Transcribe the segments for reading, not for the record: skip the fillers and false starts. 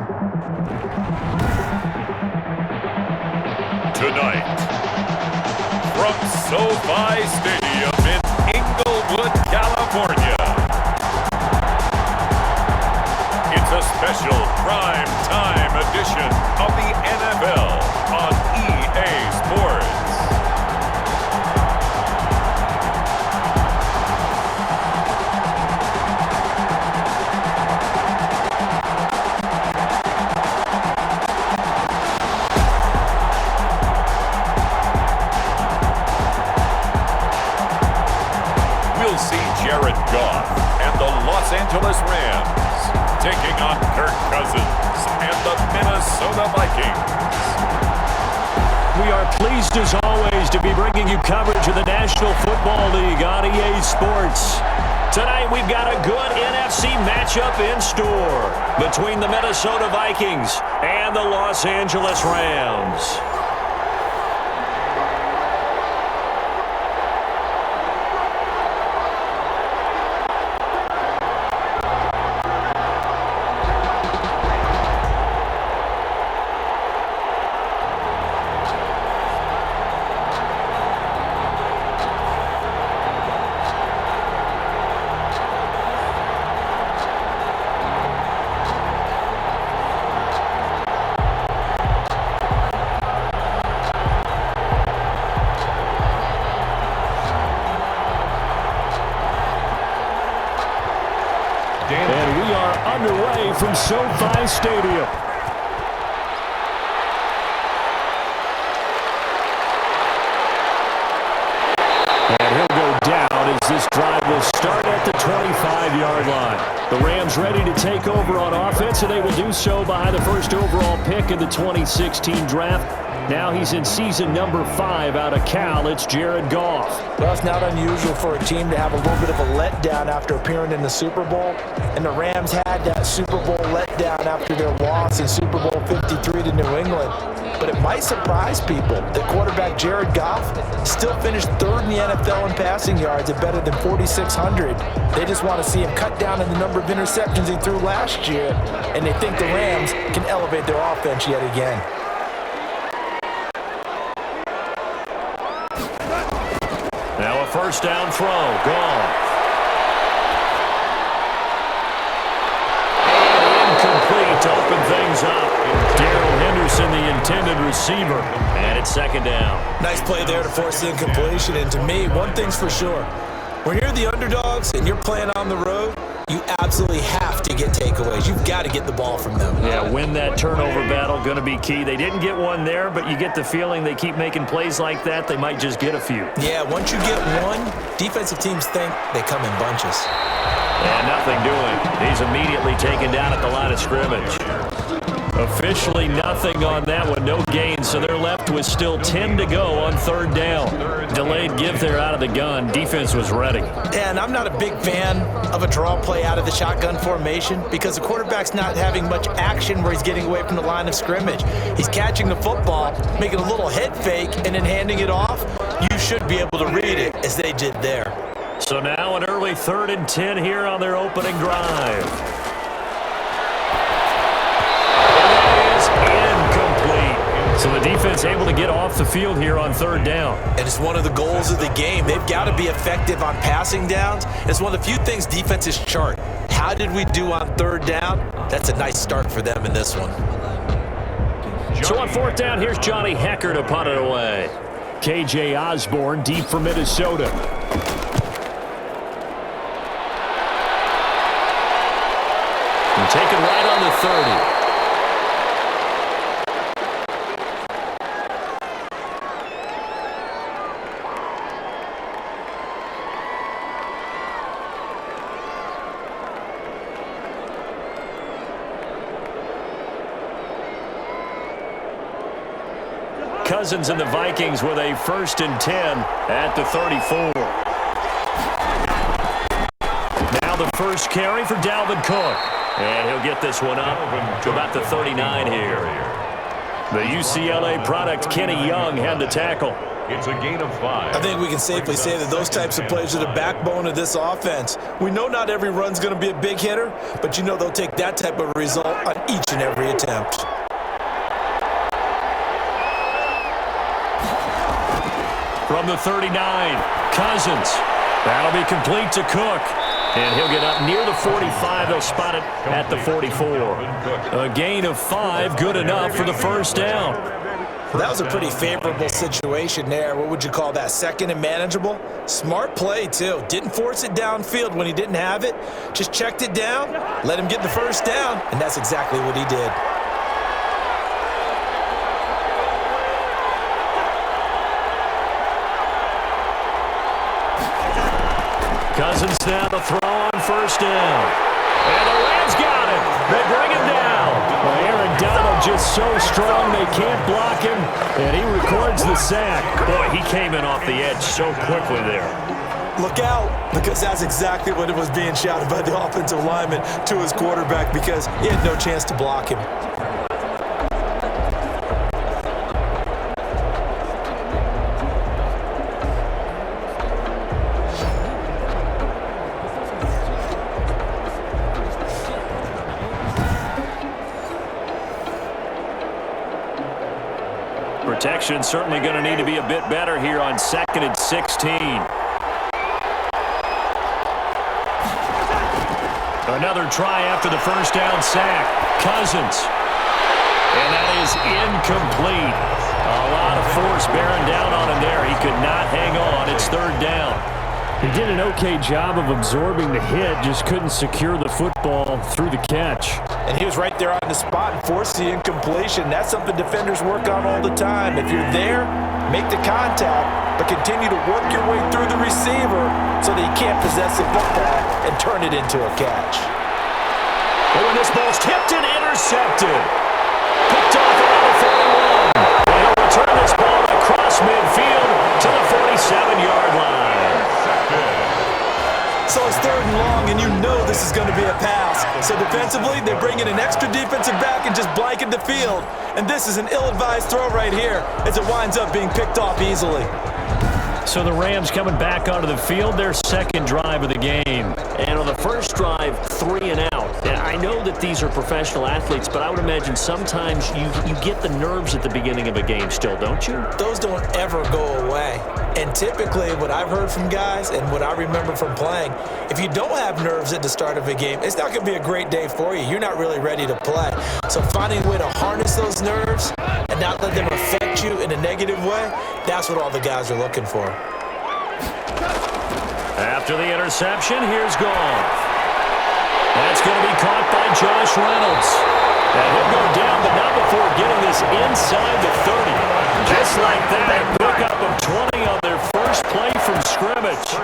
Tonight, from SoFi Stadium in Inglewood, California, it's a special prime time edition of the NFL on EA Sports. We'll see Jared Goff and the Los Angeles Rams taking on Kirk Cousins and the Minnesota Vikings. We are pleased as always to be bringing you coverage of the National Football League on EA Sports. Tonight we've got a good NFC matchup in store between the Minnesota Vikings and the Los Angeles Rams. And we are underway from SoFi Stadium. And he'll go down as this drive will start at the 25-yard line. The Rams ready to take over on offense, and they will do so behind the first overall pick in the 2016 draft. Now he's in season number 5 out of Cal. It's Jared Goff. Well, it's not unusual for a team to have a little bit of a letdown after appearing in the Super Bowl. And the Rams had that Super Bowl letdown after their loss in Super Bowl 53 to New England. But it might surprise people that quarterback Jared Goff still finished 3rd in the NFL in passing yards at better than 4,600. They just want to see him cut down on the number of interceptions he threw last year. And they think the Rams can elevate their offense yet again. Now a first down throw. Goff. Incomplete to open things up. Darrell Henderson, the intended receiver. And it's 2nd down. Nice play there to force the incompletion. And to me, one thing's for sure. When you're the underdogs and you're playing on the road, you absolutely have to get takeaways. You've got to get the ball from them. Yeah, win that turnover battle, going to be key. They didn't get one there, but you get the feeling they keep making plays like that, they might just get a few. Yeah, once you get one, defensive teams think they come in bunches. And nothing doing. He's immediately taken down at the line of scrimmage. Officially nothing on that one, no gain, so they're left with still 10 to go on 3rd down. Delayed give there out of the gun. Defense was ready. And I'm not a big fan of a draw play out of the shotgun formation because the quarterback's not having much action where he's getting away from the line of scrimmage. He's catching the football, making a little head fake, and then handing it off. You should be able to read it as they did there. So now an early 3rd and 10 here on their opening drive. So the defense able to get off the field here on 3rd down. And it's one of the goals of the game. They've got to be effective on passing downs. It's one of the few things defenses chart. How did we do on 3rd down? That's a nice start for them in this one. So on 4th down, here's Johnny Hecker to punt it away. KJ Osborne deep for Minnesota. And taken right on the 30. Cousins and the Vikings with a 1st and 10 at the 34. Now the first carry for Dalvin Cook. And he'll get this one up to about the 39 here. The UCLA product, Kenny Young, had the tackle. It's a gain of 5. I think we can safely say that those types of plays are the backbone of this offense. We know not every run's going to be a big hitter, but you know they'll take that type of result on each and every attempt. From the 39, Cousins. That'll be complete to Cook. And he'll get up near the 45. They'll spot it at the 44. A gain of 5, good enough for the first down. Well, that was a pretty favorable situation there. What would you call that? Second and manageable? Smart play, too. Didn't force it downfield when he didn't have it. Just checked it down, let him get the first down, and that's exactly what he did. Cousins now to throw on first down. And the Rams got him. They bring him down. Well, Aaron Donald just so strong they can't block him, and he records the sack. Boy, he came in off the edge so quickly there. Look out, because that's exactly what it was being shouted by the offensive lineman to his quarterback, because he had no chance to block him. Protection certainly going to need to be a bit better here on 2nd and 16. Another try after the first down sack. Cousins. And that is incomplete. A lot of force bearing down on him there. He could not hang on. It's third down. He did an okay job of absorbing the hit, just couldn't secure the football through the catch. And he was right there on the spot and forced the incompletion. That's something defenders work on all the time. If you're there, make the contact, but continue to work your way through the receiver so that he can't possess the football and turn it into a catch. Oh, and this ball's tipped and intercepted. Picked off around the 41. And he'll return this ball across midfield to the 47-yard line. So it's third and long, and you know this is going to be a pass. So defensively, they bring in an extra defensive back and just blanket the field. And this is an ill-advised throw right here as it winds up being picked off easily. So the Rams coming back onto the field, their second drive of the game. And on the first drive, 3 and out. And I know that these are professional athletes, but I would imagine sometimes you get the nerves at the beginning of a game still, don't you? Those don't ever go away. And typically what I've heard from guys and what I remember from playing, if you don't have nerves at the start of a game, it's not going to be a great day for you. You're not really ready to play. So finding a way to harness those nerves and not let them affect you in a negative way, that's what all the guys are looking for. After the interception, here's Goff. That's going to be caught by Josh Reynolds. And he'll go down, but not before getting this inside the 30. Just like that, pickup of 20 on their first play from scrimmage.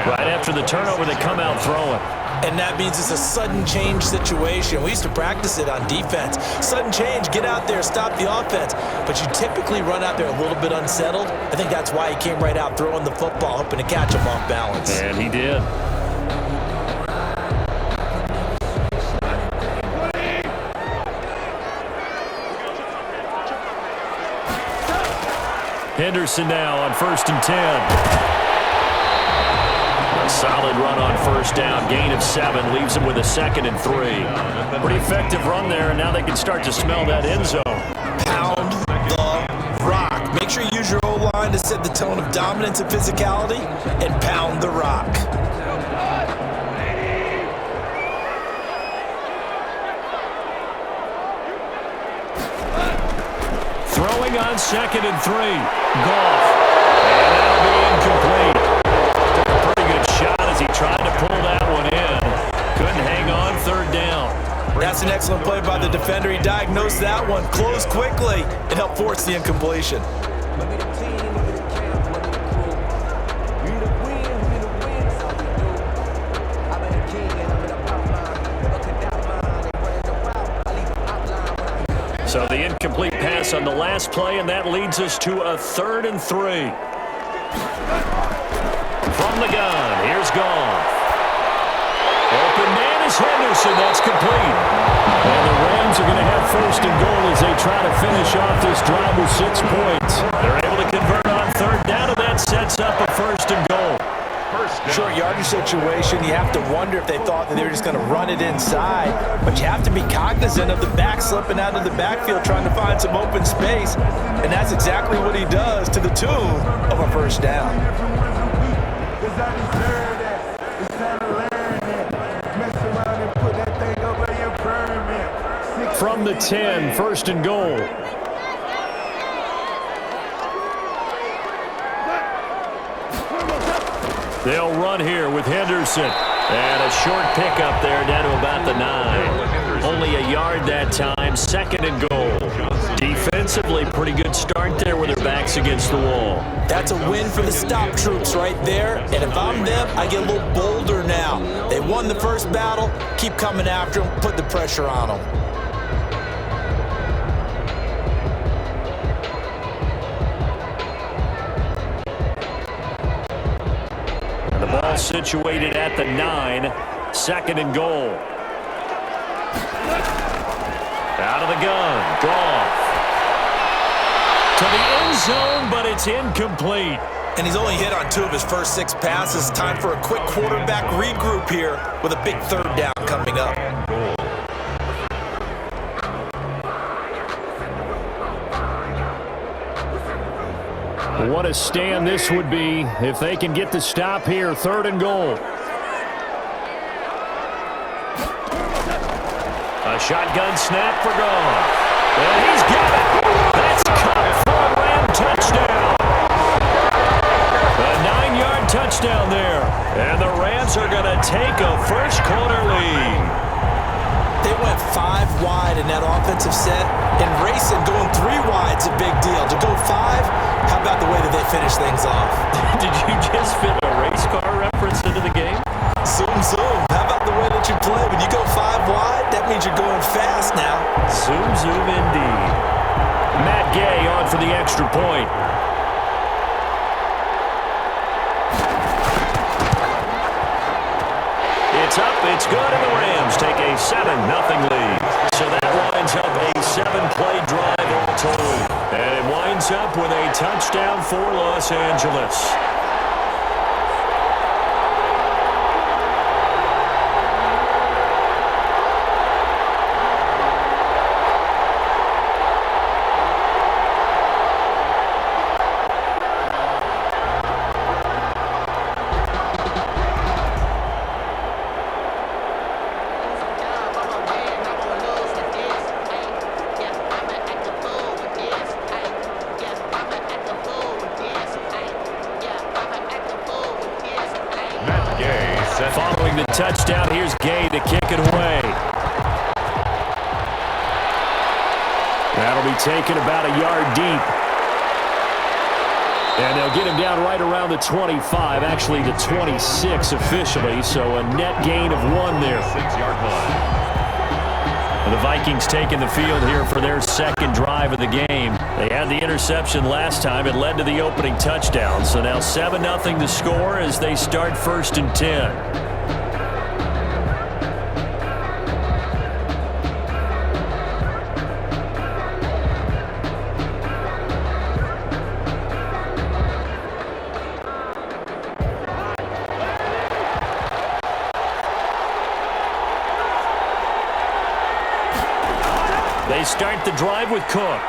Right after the turnover, they come out throwing. And that means it's a sudden change situation. We used to practice it on defense. Sudden change, get out there, stop the offense. But you typically run out there a little bit unsettled. I think that's why he came right out throwing the football, hoping to catch him off balance. And he did. Henderson now on 1st and 10. A solid run on first down, gain of 7, leaves him with a 2nd and 3. Pretty effective run there, and now they can start to smell that end zone. Pound the rock. Make sure you use your O-line to set the tone of dominance and physicality, and pound the rock. Throwing on 2nd and 3. Goff. And that'll be incomplete. Took a pretty good shot as he tried to pull that one in. Couldn't hang on, 3rd down. That's an excellent play by the defender. He diagnosed that one, closed quickly, and helped force the incompletion. So the incomplete pass on the last play, and that leads us to a 3rd and 3. From the gun, here's Goff. Open man is Henderson. That's complete. And the Rams are going to have 1st and goal as they try to finish off this drive with 6 points. They're able to convert on third down, and that sets up a first and goal. Short yardage situation, you have to wonder if they thought that they were just going to run it inside. But you have to be cognizant of the back slipping out of the backfield trying to find some open space. And that's exactly what he does to the tune of a first down. From the 10, first and goal. They'll run here with Henderson. And a short pickup there down to about the 9. Only a yard that time, second and goal. Defensively, pretty good start there with their backs against the wall. That's a win for the stop troops right there. And if I'm them, I get a little bolder now. They won the first battle. Keep coming after them. Put the pressure on them. The ball situated at the 9, second and goal. Out of the gun, Goff. To the end zone, but it's incomplete. And he's only hit on 2 of his first 6 passes. Time for a quick quarterback regroup here with a big third down coming up. What a stand this would be if they can get the stop here. Third and goal. A shotgun snap for Goff. And he's got it. That's caught for a Ram touchdown. A 9-yard touchdown there. And the Rams are going to take a first-quarter lead. They went 5 wide in that offensive set. And racing, going 3 wide's a big deal. To go 5, how about the way that they finish things off? Did you just fit a race car reference into the game? Zoom, zoom. How about the way that you play? When you go 5 wide, that means you're going fast now. Zoom, zoom indeed. Matt Gay on for the extra point. It's up, it's good, and the Rams take a 7-0 lead. So that winds up a 7-play drive all told. And it winds up with a touchdown for Los Angeles. Following the touchdown, here's Gay to kick it away. That'll be taken about a yard deep. And they'll get him down right around the 25, actually the 26 officially, so a net gain of 1 there. 6-yard line. The Vikings taking the field here for their second drive of the game. They had the interception last time. It led to the opening touchdown. So now 7-0 to score as they start 1st and 10. They start the drive with Cook.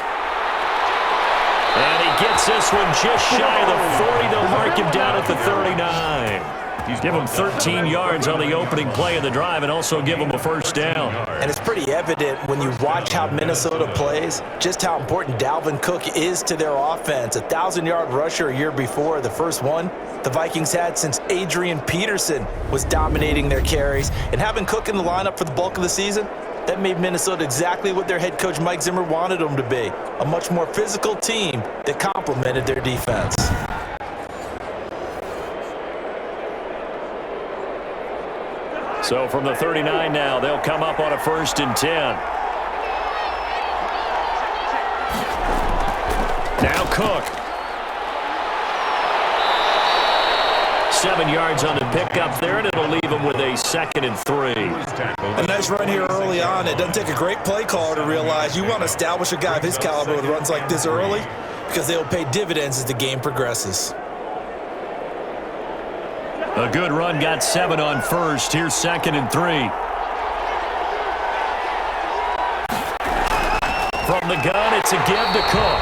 And he gets this one just shy of the 40. They'll mark him down at the 39. Give him 13 yards on the opening play of the drive and also give him a first down. And it's pretty evident when you watch how Minnesota plays, just how important Dalvin Cook is to their offense. A 1,000-yard rusher a year before, the first one the Vikings had since Adrian Peterson was dominating their carries. And having Cook in the lineup for the bulk of the season, that made Minnesota exactly what their head coach Mike Zimmer wanted them to be. A much more physical team that complemented their defense. So from the 39 now, they'll come up on a 1st and 10. Now Cook. 7 yards on the pickup there, and it'll leave him with a 2nd and 3. A nice run here early on. It doesn't take a great play caller to realize you want to establish a guy of his caliber with runs like this early. because they will pay dividends as the game progresses. A good run got 7 on first. Here's 2nd and 3. From the gun, it's a give to Cook.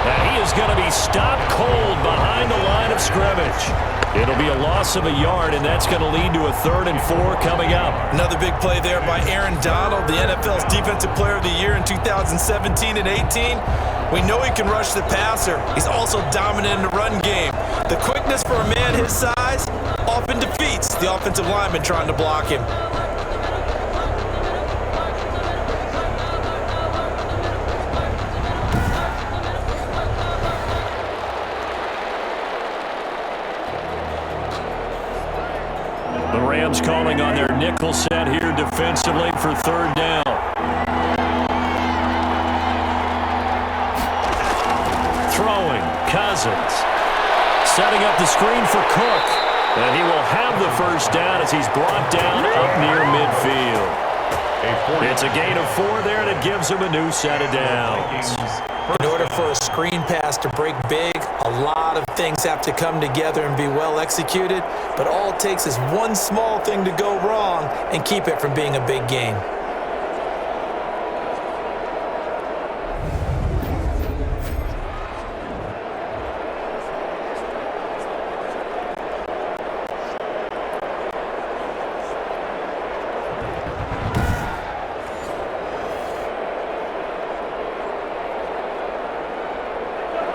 And he is going to be stopped cold behind the line of scrimmage. It'll be a loss of a yard, and that's going to lead to a 3rd and 4 coming up. Another big play there by Aaron Donald, the NFL's Defensive Player of the Year in 2017 and 18. We know he can rush the passer. He's also dominant in the run game. The quickness for a man his size often defeats the offensive lineman trying to block him. The Rams calling on their nickel set here defensively for 3rd down. Throwing, Cousins. Setting up the screen for Cook. And he will have the 1st down as he's brought down up near midfield. It's a gain of 4 there, and it gives him a new set of downs. In order for a screen pass to break big, a lot of things have to come together and be well executed, but all it takes is one small thing to go wrong and keep it from being a big gain.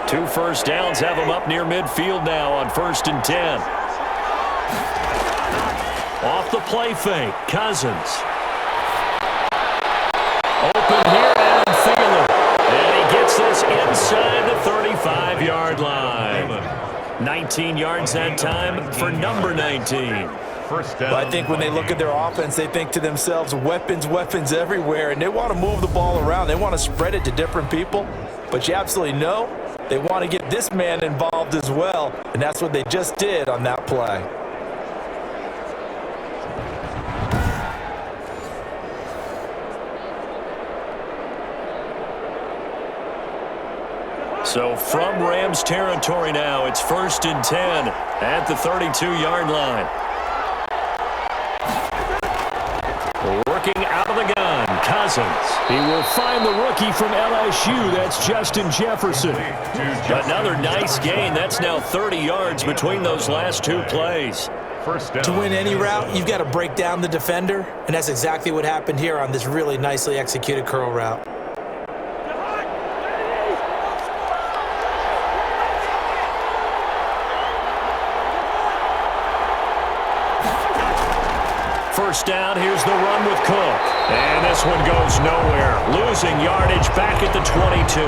Two 1st downs have him up near midfield now on 1st and 10. Off the play fake, Cousins. Open here, Adam Thielen. And he gets this inside the 35-yard line. 19 yards that time for number 19. Well, I think when they look at their offense, they think to themselves, weapons, weapons everywhere, and they want to move the ball around. They want to spread it to different people, but you absolutely know they want to get this man involved as well, and that's what they just did on that play. So from Rams territory now, it's 1st and 10 at the 32-yard line. Working out of the gun, Cousins. He will find the rookie from LSU. That's Justin Jefferson. Another nice gain. That's now 30 yards between those last 2 plays. To win any route, you've got to break down the defender, and that's exactly what happened here on this really nicely executed curl route. First down, here's the run with Cook. And this one goes nowhere. Losing yardage back at the 22.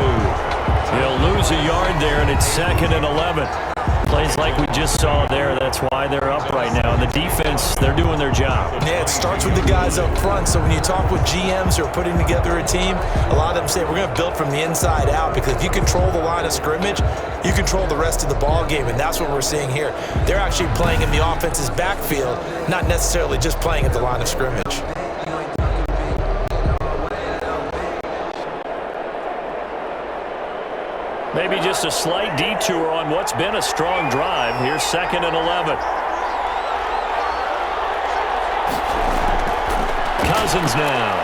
He'll lose a yard there, and it's 2nd and 11. Plays like we just saw there. That's why they're up right now. And the defense, they're doing their job. Yeah, it starts with the guys up front. So when you talk with GMs who are putting together a team, a lot of them say we're going to build from the inside out, because if you control the line of scrimmage, you control the rest of the ball game, and that's what we're seeing here. They're actually playing in the offense's backfield, not necessarily just playing at the line of scrimmage. Maybe just a slight detour on what's been a strong drive. Here's 2nd and 11. Cousins now.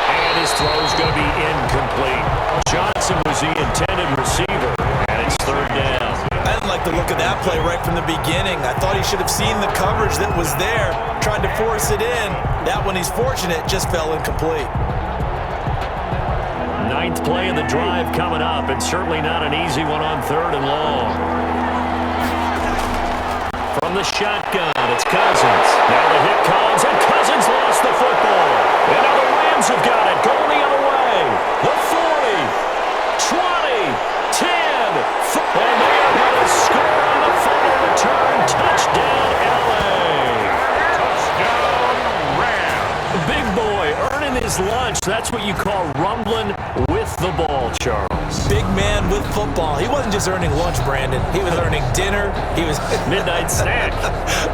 And his throw's going to be incomplete. Johnson was the intended receiver, and it's 3rd down. I didn't like the look of that play right from the beginning. I thought he should have seen the coverage that was there, tried to force it in. That one, he's fortunate, just fell incomplete. 9th play of the drive coming up, and certainly not an easy one on 3rd and long. From the shotgun, it's Cousins. Now the hit comes, and Cousins lost the football. And now the Rams have got it, going the other way. The 40, 20, 10, and they are going to score on the final return. Touchdown, L.A. Touchdown, Rams. Big boy earning his lunch. That's what you call rumbling with the ball, Charles. Big man with football. He wasn't just earning lunch, Brandon. He was earning dinner. He was midnight snack.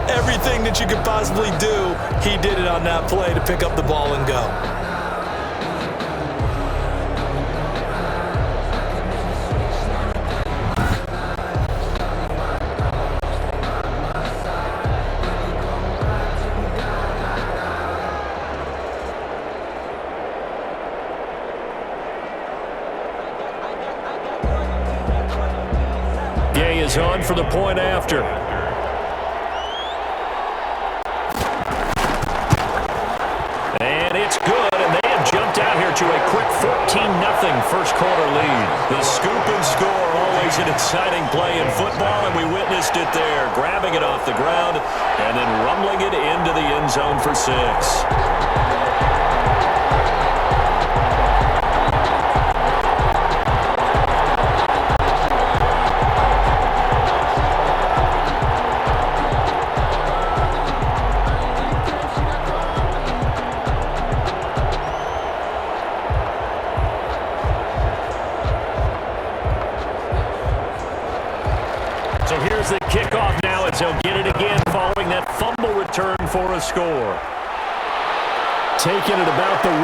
Everything that you could possibly do, he did it on that play to pick up the ball and go. is on for the point after. And it's good, and they have jumped out here to a quick 14-0 first quarter lead. The scoop and score, always an exciting play in football, and we witnessed it there, grabbing it off the ground and then rumbling it into the end zone for 6. So here's the kickoff now as he'll get it again following that fumble return for a score. Taking it about the 1.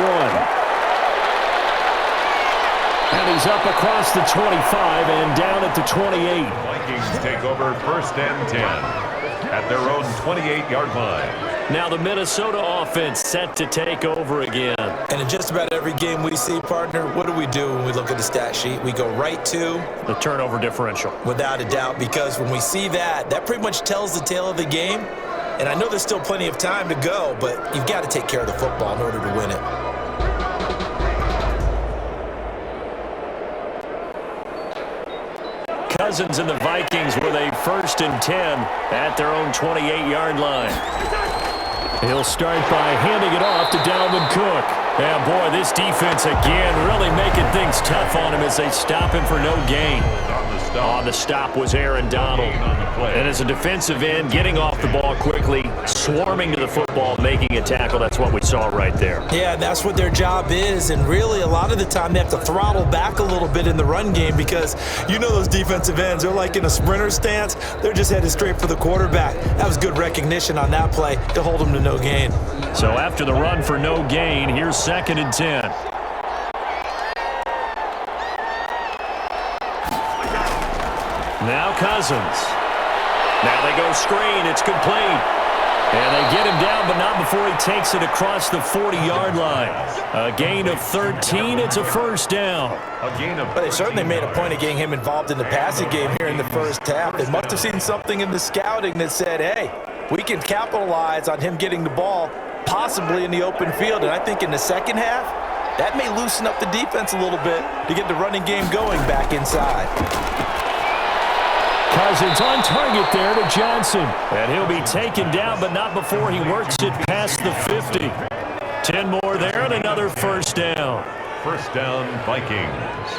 And he's up across the 25 and down at the 28. Vikings take over first and 10 at their own 28-yard line. Now the Minnesota offense set to take over again. And in just about every game we see, partner, what do when we look at the stat sheet? We go right to the turnover differential. Without a doubt, because when we see that, that pretty much tells the tale of the game. And I know there's still plenty of time to go, but you've got to take care of the football in order to win it. Cousins and the Vikings with a 1st and 10 at their own 28-yard line. He'll start by handing it off to Dalvin Cook. And boy, this defense again really making things tough on him as they stop him for no gain. On the stop was Aaron Donald. And as a defensive end, getting off the ball quickly, swarming to the football, making a tackle. That's what we saw right there. Yeah, that's what their job is. And really, a lot of the time, they have to throttle back a little bit in the run game because you know those defensive ends, they're like in a sprinter stance. They're just headed straight for the quarterback. That was good recognition on that play to hold them to no gain. So after the run for no gain, here's 2nd and 10. Now Cousins. Now they go screen. It's complete. And they get him down, but not before he takes it across the 40-yard line. A gain of 13. It's a 1st down. But they certainly made a point of getting him involved in the passing game here in the first half. They must have seen something in the scouting that said, hey, we can capitalize on him getting the ball possibly in the open field. And I think in the second half, that may loosen up the defense a little bit to get the running game going back inside. Cousins on target there to Johnson. And he'll be taken down, but not before he works it past the 50. 10 more there and another 1st down. 1st down, Vikings.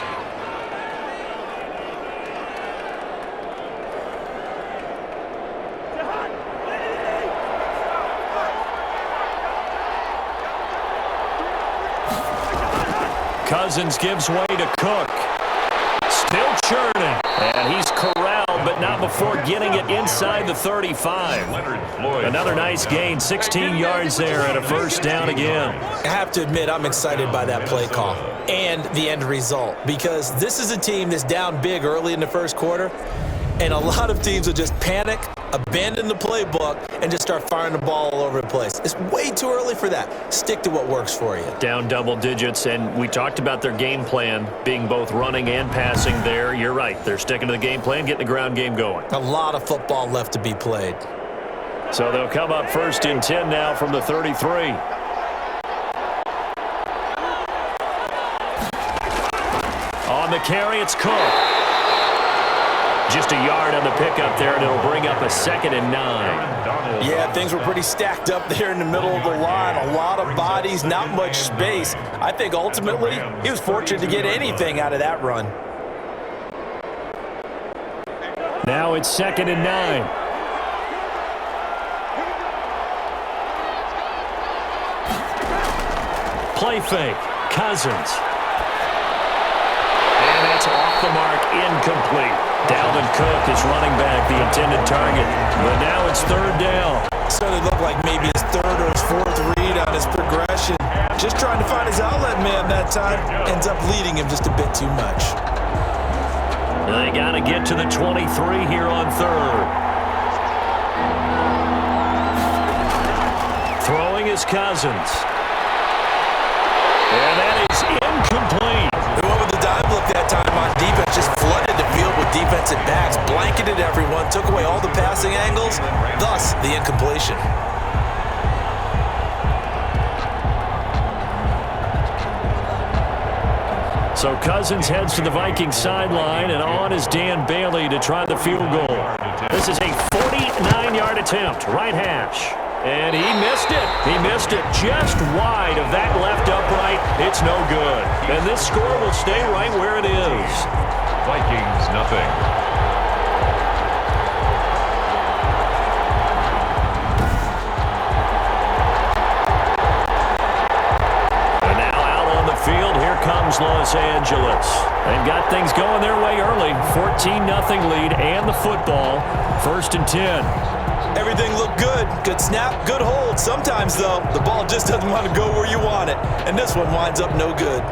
Cousins gives way to Cook. Still churning. And he's corralled, but not before getting it inside the 35. Another nice gain, 16 yards there and a 1st down again. I have to admit, I'm excited by that play call and the end result because this is a team that's down big early in the first quarter, and a lot of teams will just panic, abandon the playbook, and just start firing the ball all over the place. It's way too early for that. Stick to what works for you. Down double digits, and we talked about their game plan being both running and passing there. You're right. They're sticking to the game plan, getting the ground game going. A lot of football left to be played. So they'll come up 1st and 10 now from the 33. On the carry, it's Kirk. Just a yard on the pickup there, and it'll bring up a 2nd and 9. Yeah, things were pretty stacked up there in the middle of the line. A lot of bodies, not much space. I think ultimately he was fortunate to get anything out of that run. Now it's 2nd and 9. Play fake. Cousins. And that's off the mark, incomplete. Dalvin Cook is running back the intended target. But now it's 3rd down. Started to look like maybe his 3rd or his 4th read on his progression. Just trying to find his outlet man that time. Ends up leading him just a bit too much. They got to get to the 23 here on 3rd. Throwing is Cousins. And that is incomplete. They went with the dime look that time on defense. Just flooded the field with defense. defensive backs blanketed everyone, took away all the passing angles, thus the incompletion. So Cousins heads to the Vikings sideline, and on is Dan Bailey to try the field goal. This is a 49-yard attempt, right hash. And he missed it. He missed it just wide of that left upright. It's no good. And this score will stay right where it is. Vikings, nothing. Field, here comes Los Angeles. They've got things going their way early. 14-0 lead and the football. 1st and 10. Everything looked good. Good snap, good hold. Sometimes, though, the ball just doesn't want to go where you want it. And this one winds up no good.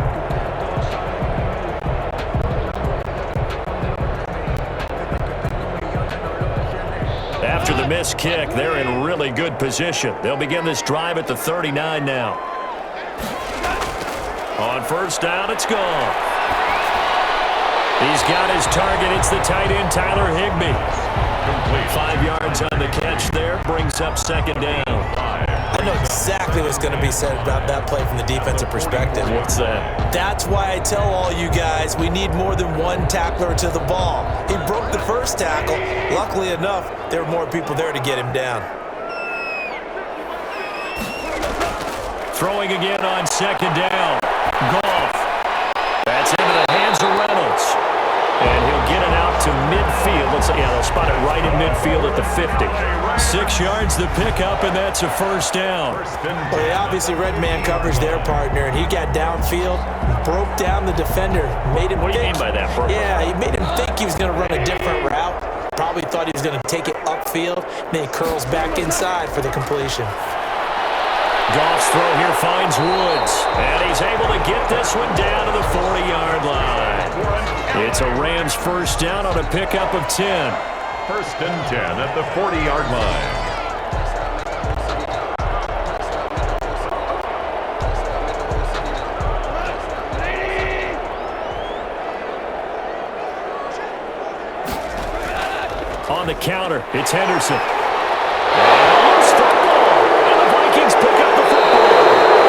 After the missed kick, they're in really good position. They'll begin this drive at the 39 now. On 1st down, it's Goff. He's got his target. It's the tight end, Tyler Higbee. Complete. 5 yards on the catch there. Brings up 2nd down. I know exactly what's going to be said about that play from the defensive perspective. What's that? That's why I tell all you guys we need more than one tackler to the ball. He broke the first tackle. Luckily enough, there were more people there to get him down. Throwing again on 2nd down. Goff. That's into the hands of Reynolds. And he'll get it out to midfield. They'll spot it right in midfield at the 50. 6 yards the pickup, and that's a 1st down. Well, they obviously read man coverage their partner, and he got downfield, broke down the defender, made him What do you mean by that, bro? Yeah, he made him think he was going to run a different route. Probably thought he was going to take it upfield, and then he curls back inside for the completion. Goff's throw here finds Woods, and he's able to get this one down to the 40-yard line. It's a Rams 1st down on a pickup of 10. 1st and 10 at the 40-yard line. On the counter, it's Henderson. Loose football, and the Vikings pick up the football,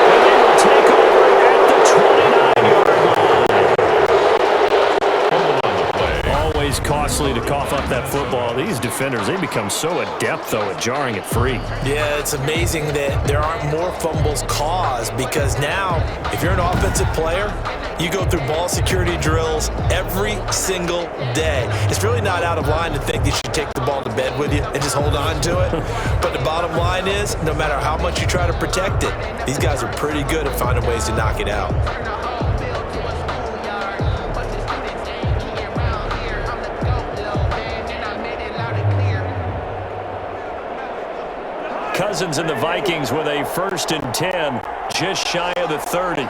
and they will take over at the 29-yard line. Always costly to cough up that football. These defenders, they become so adept, though, at jarring it free. Yeah, it's amazing that there aren't more fumbles caused because now, if you're an offensive player, you go through ball security drills every single day. It's really not out of line to think that you should take the ball to bed with you and just hold on to it. But the bottom line is, no matter how much you try to protect it, these guys are pretty good at finding ways to knock it out. Cousins and the Vikings with a 1st and 10, just shy of the 30.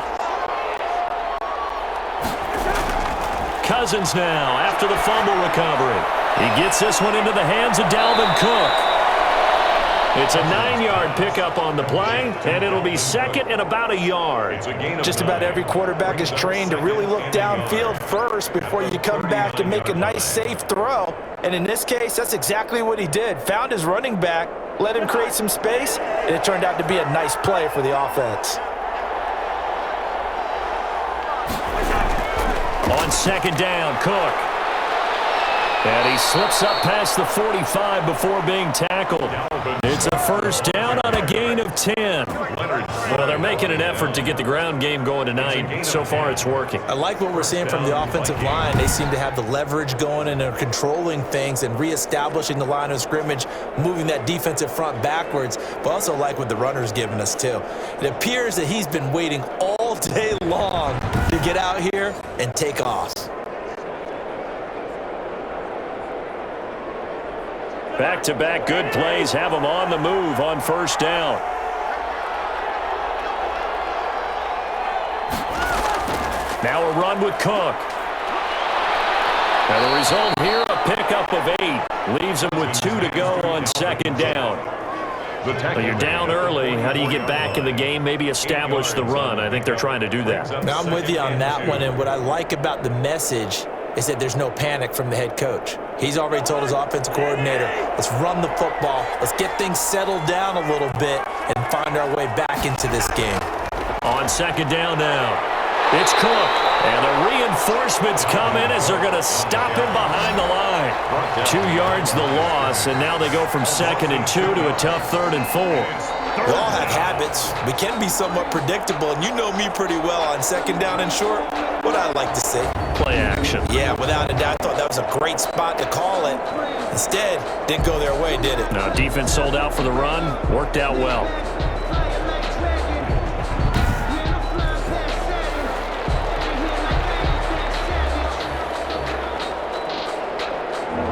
Cousins now after the fumble recovery. He gets this one into the hands of Dalvin Cook. It's a 9-yard pickup on the play, and it'll be 2nd and about a yard. Just about every quarterback is trained to really look downfield first before you come back and make a nice, safe throw. And in this case, that's exactly what he did. Found his running back, let him create some space, and it turned out to be a nice play for the offense. On 2nd down, Cook. And he slips up past the 45 before being tackled. It's a 1st down on a gain of 10. Well, they're making an effort to get the ground game going tonight. So far, it's working. I like what we're seeing from the offensive line. They seem to have the leverage going and are controlling things and reestablishing the line of scrimmage, moving that defensive front backwards, but also like what the runner's giving us, too. It appears that he's been waiting all day long to get out here and take off. Back-to-back good plays have them on the move on 1st down. Now a run with Cook. And the result here, a pickup of 8. Leaves them with 2 to go on 2nd down. Well, you're down early. How do you get back in the game? Maybe establish the run. I think they're trying to do that. Now I'm with you on that one, and what I like about the message is that there's no panic from the head coach. He's already told his offensive coordinator, let's run the football, let's get things settled down a little bit and find our way back into this game. On second down now, it's Cook. And the reinforcements come in as they're going to stop him behind the line. 2 yards the loss, and now they go from 2nd and 2 to a tough 3rd and 4. We all have habits. We can be somewhat predictable, and you know me pretty well on 2nd down and short. What I like to see. Play action. Yeah, without a doubt, I thought that was a great spot to call it. Instead, didn't go their way, did it? No, defense sold out for the run. Worked out well.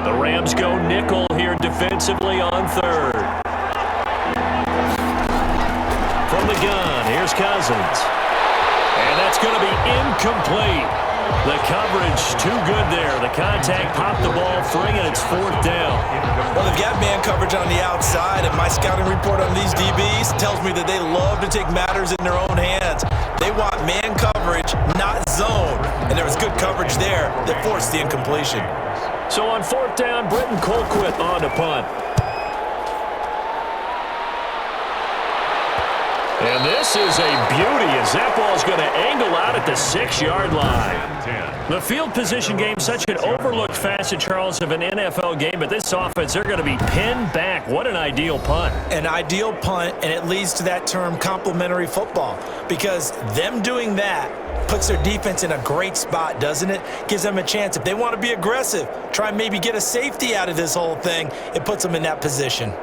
The Rams go nickel here defensively on 3rd. From the gun, here's Cousins. And that's going to be incomplete. The coverage too good there. The contact popped the ball free, and it's 4th down. Well, they've got man coverage on the outside, and my scouting report on these DBs tells me that they love to take matters in their own hands. They want man coverage, not zone. And there was good coverage there that forced the incompletion. So on 4th down, Britton Colquitt on to punt. And this is a beauty as that ball's going to angle out at the 6-yard line. The field position game, such an overlooked facet, Charles, of an NFL game, but this offense, they're going to be pinned back. What an ideal punt. An ideal punt, and it leads to that term complementary football, because them doing that puts their defense in a great spot, doesn't it? Gives them a chance. If they want to be aggressive, try and maybe get a safety out of this whole thing, it puts them in that position.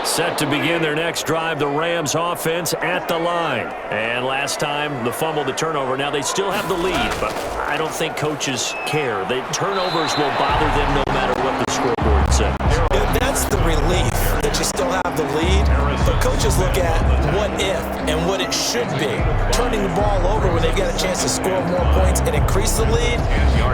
Set to begin their next drive, the Rams offense at the line. And last time, the fumble, the turnover. Now, they still have the lead, but I don't think coaches care. The turnovers will bother them no matter what the scoreboard says. Yeah, that's the relief, that you still have the lead. But coaches look at what if and what it should be. Turning the ball over when they get a chance to score more points and increase the lead,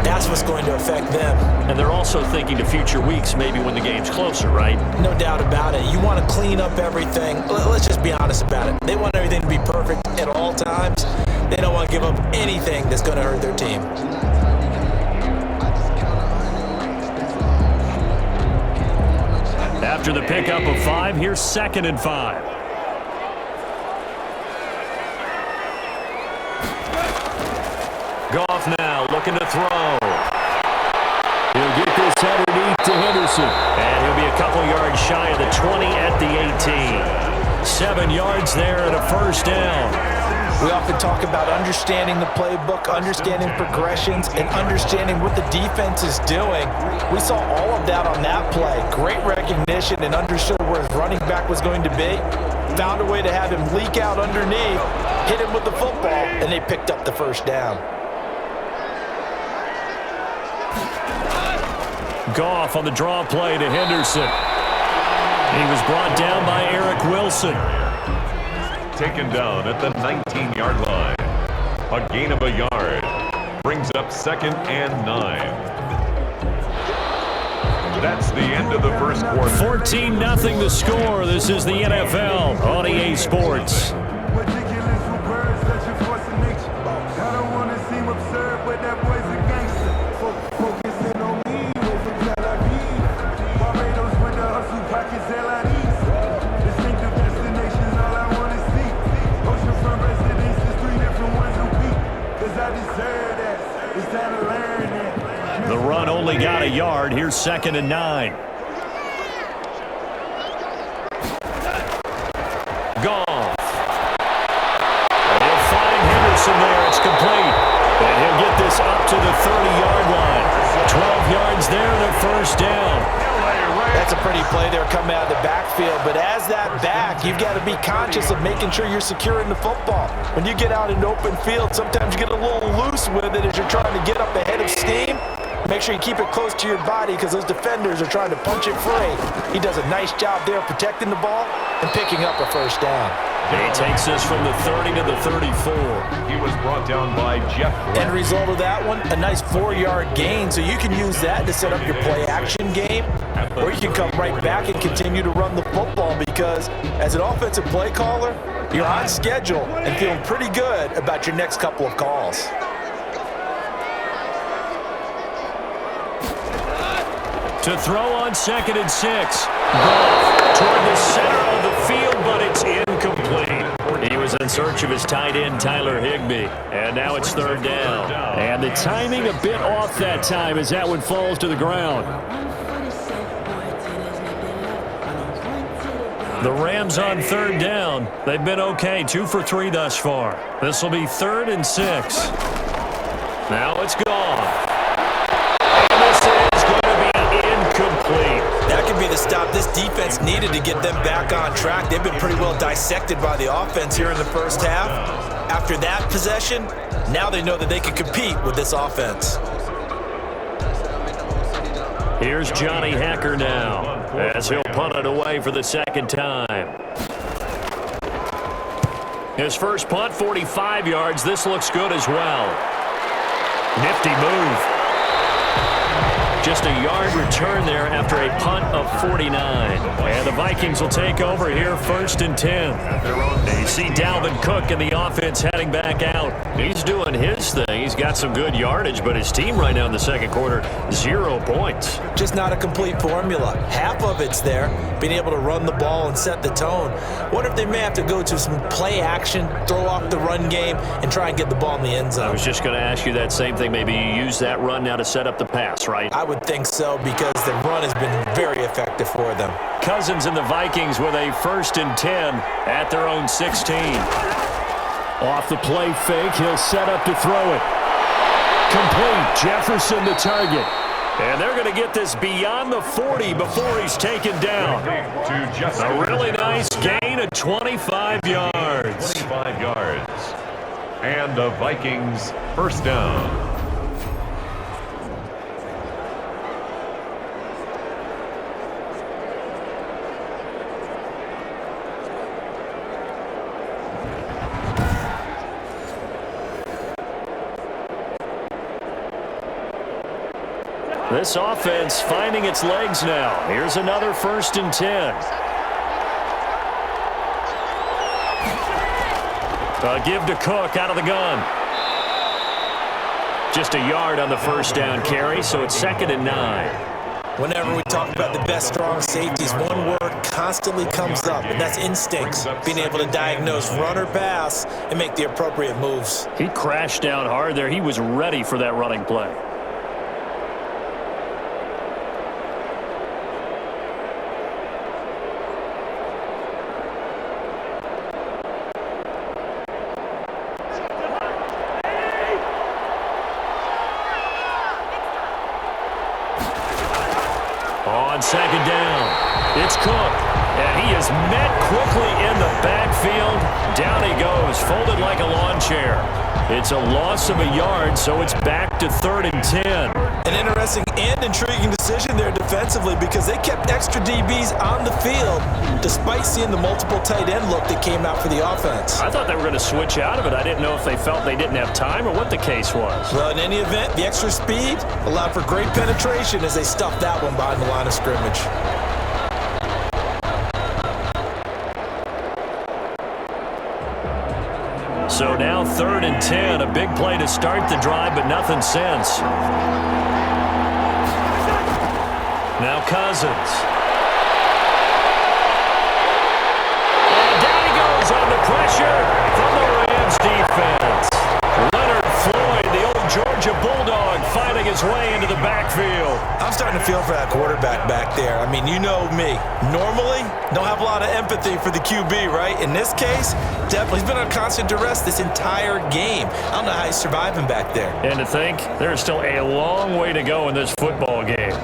that's what's going to affect them. And they're also thinking to future weeks, maybe when the game's closer, right? No doubt about it. You want to clean up everything. Let's just be honest about it. They want everything to be perfect at all times. They don't want to give up anything that's going to hurt their team. After the pickup of 5, here's 2nd and 5. Goff now looking to throw. He'll get this underneath to Henderson. And he'll be a couple yards shy of the 20 at the 18. 7 yards there and a 1st down. We often talk about understanding the playbook, understanding progressions, and understanding what the defense is doing. We saw all of that on that play. Great recognition and understood where his running back was going to be. Found a way to have him leak out underneath, hit him with the football, and they picked up the 1st down. Goff on the draw play to Henderson. He was brought down by Eric Wilson. Taken down at the 19-yard line. A gain of a yard. Brings up 2nd and 9. That's the end of the first quarter. 14-0 the score. This is the NFL on EA Sports. The run only got a yard. Here's 2nd and 9. Goff. And he'll find Henderson there. It's complete. And he'll get this up to the 30-yard line. 12 yards there and a 1st down. That's a pretty play there coming out of the backfield, but as that back, you've got to be conscious of making sure you're securing the football. When you get out in open field, sometimes you get a little loose with it as you're trying to get up ahead of steam. Make sure you keep it close to your body because those defenders are trying to punch it free. He does a nice job there protecting the ball and picking up a first down. He takes us from the 30 to the 34. He was brought down by Jeff. End result of that one, a nice 4-yard gain, so you can use that to set up your play-action game, or you can come right back and continue to run the football because as an offensive play caller, you're on schedule and feeling pretty good about your next couple of calls. To throw on 2nd and 6. Goff toward the center of the field, but it's incomplete. He was in search of his tight end, Tyler Higbee. And now it's 3rd down. And the timing a bit off that time as that one falls to the ground. The Rams on 3rd down. They've been okay, 2 for 3 thus far. This will be 3rd and 6. Now it's Goff. And this is going to be incomplete. That could be the stop this defense needed to get them back on track. They've been pretty well dissected by the offense here in the first half. After that possession, now they know that they can compete with this offense. Here's Johnny Hacker now as he'll punt it away for the 2nd time. His first punt, 45 yards. This looks good as well. Nifty move. Just a yard return there after a punt of 49. And the Vikings will take over here 1st and 10. You see Dalvin Cook and the offense heading back out. He's doing his thing. He's got some good yardage, but his team right now in the 2nd quarter, 0 points. Just not a complete formula. Half of it's there, being able to run the ball and set the tone. Wonder if they may have to go to some play action, throw off the run game, and try and get the ball in the end zone. I was just going to ask you that same thing. Maybe you use that run now to set up the pass, right? I would think so because the run has been very effective for them. Cousins and the Vikings with a 1st and 10 at their own 16. Off the play fake, he'll set up to throw it. Complete. Jefferson the target. And they're going to get this beyond the 40 before he's taken down. A really nice gain of 25 yards. 25 yards. And the Vikings first down. This offense finding its legs now. Here's another 1st and 10. A give to Cook out of the gun. Just a yard on the 1st down carry, so it's 2nd and 9. Whenever we talk about the best strong safeties, one word constantly comes up, and that's instincts. Being able to diagnose run or pass and make the appropriate moves. He crashed down hard there. He was ready for that running play. On 2nd down, it's Cook, and he is met quickly in the backfield. Down he goes, folded like a lawn chair. It's a loss of a yard, so it's back to 3rd and 10. An interesting and intriguing decision there defensively because they kept extra DBs on the field despite seeing the multiple tight end look that came out for the offense. I thought they were going to switch out of it. I didn't know if they felt they didn't have time or what the case was. Well, in any event, the extra speed allowed for great penetration as they stuffed that one behind the line of scrimmage. So now 3rd and 10, a big play to start the drive, but nothing since. Now Cousins. And down he goes on the pressure from the Rams defense. Leonard Floyd, the old Georgia Bulldog, finding his way into the backfield. I'm starting to feel for that quarterback back there. I mean, you know me. Normally, don't have a lot of empathy for the QB, right? In this case, definitely. He's been on constant duress this entire game. I don't know how he's surviving back there. And to think, there's still a long way to go in this football game.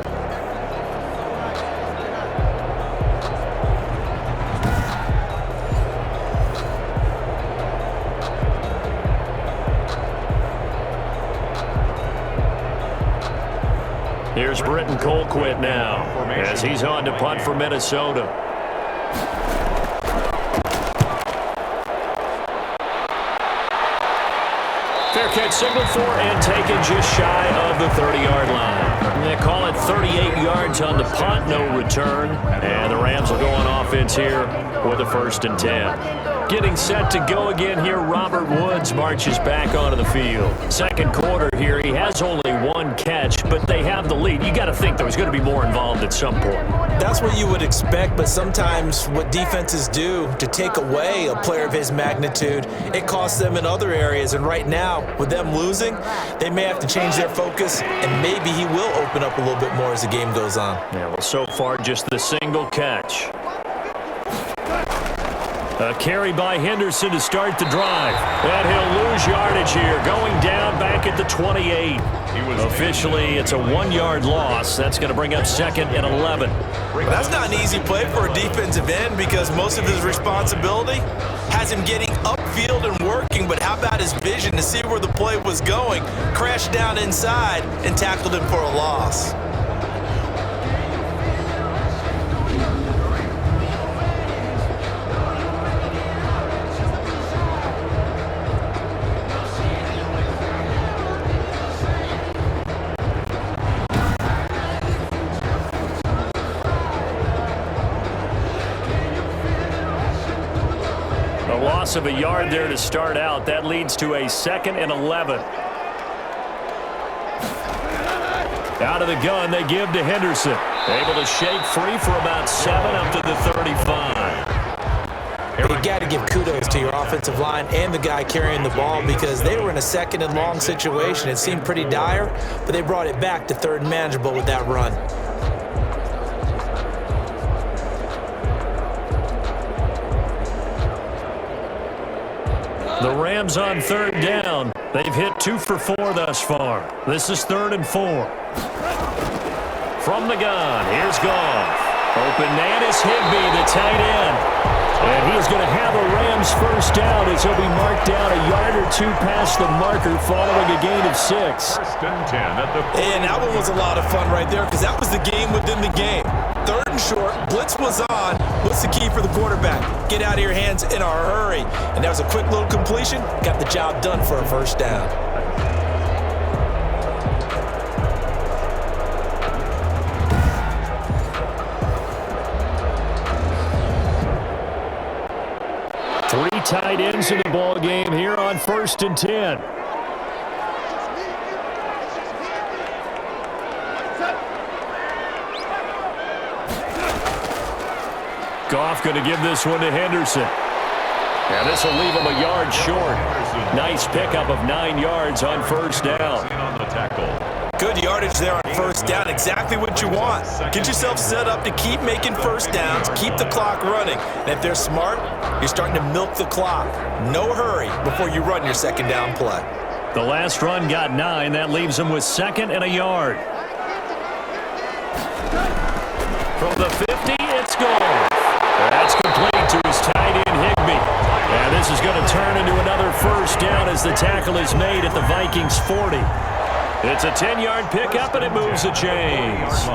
DeMar's Britton Colquitt now as he's on to punt for Minnesota. Fair catch signaled for and taken just shy of the 30-yard line. They call it 38 yards on the punt, no return. And the Rams will go on offense here with a 1st and 10. Getting set to go again here, Robert Woods marches back onto the field. Second quarter here, he has only one catch, but they have the lead. You got to think there was going to be more involved at some point. That's what you would expect, but sometimes what defenses do to take away a player of his magnitude, it costs them in other areas. And right now, with them losing, they may have to change their focus, and maybe he will open up a little bit more as the game goes on. Yeah, well, so far, just the single catch. A carry by Henderson to start the drive. And he'll lose yardage here, going down back at the 28. Officially, it's a 1-yard loss. That's going to bring up 2nd and 11. That's not an easy play for a defensive end because most of his responsibility has him getting upfield and working, but how about his vision to see where the play was going? Crashed down inside and tackled him for a loss. Loss of a yard there to start out. That leads to a 2nd and 11. Out of the gun, they give to Henderson. Able to shake free for about 7 up to the 35. You got to give kudos to your offensive line and the guy carrying the ball because they were in a 2nd and long situation. It seemed pretty dire, but they brought it back to 3rd and manageable with that run. The Rams on 3rd down. They've hit 2 for 4 thus far. This is 3rd and 4. From the gun, here's Goff. Open man is Higbee, the tight end. And he's going to have a Rams 1st down as he'll be marked down a yard or 2 past the marker following a gain of 6. 1st and 10 at the 40. And that one was a lot of fun right there because that was the game within the game. 3rd and short, blitz was on. What's the key for the quarterback? Get out of your hands in a hurry. And that was a quick little completion. Got the job done for a 1st down. Three tight ends in the ball game here on 1st and 10. Goff going to give this one to Henderson. And this will leave him a yard short. Nice pickup of 9 yards on 1st down. On the tackle. Good yardage there on 1st down. Exactly what you want. Get yourself set up to keep making 1st downs, keep the clock running. And if they're smart, you're starting to milk the clock. No hurry before you run your 2nd down play. The last run got 9. That leaves him with 2nd and a yard. From the 50, it's gone. That's complete to his tight end, Higbee. And this is going to turn into another 1st down as the tackle is made at the Vikings 40. It's a 10-yard pickup, and it moves the chains.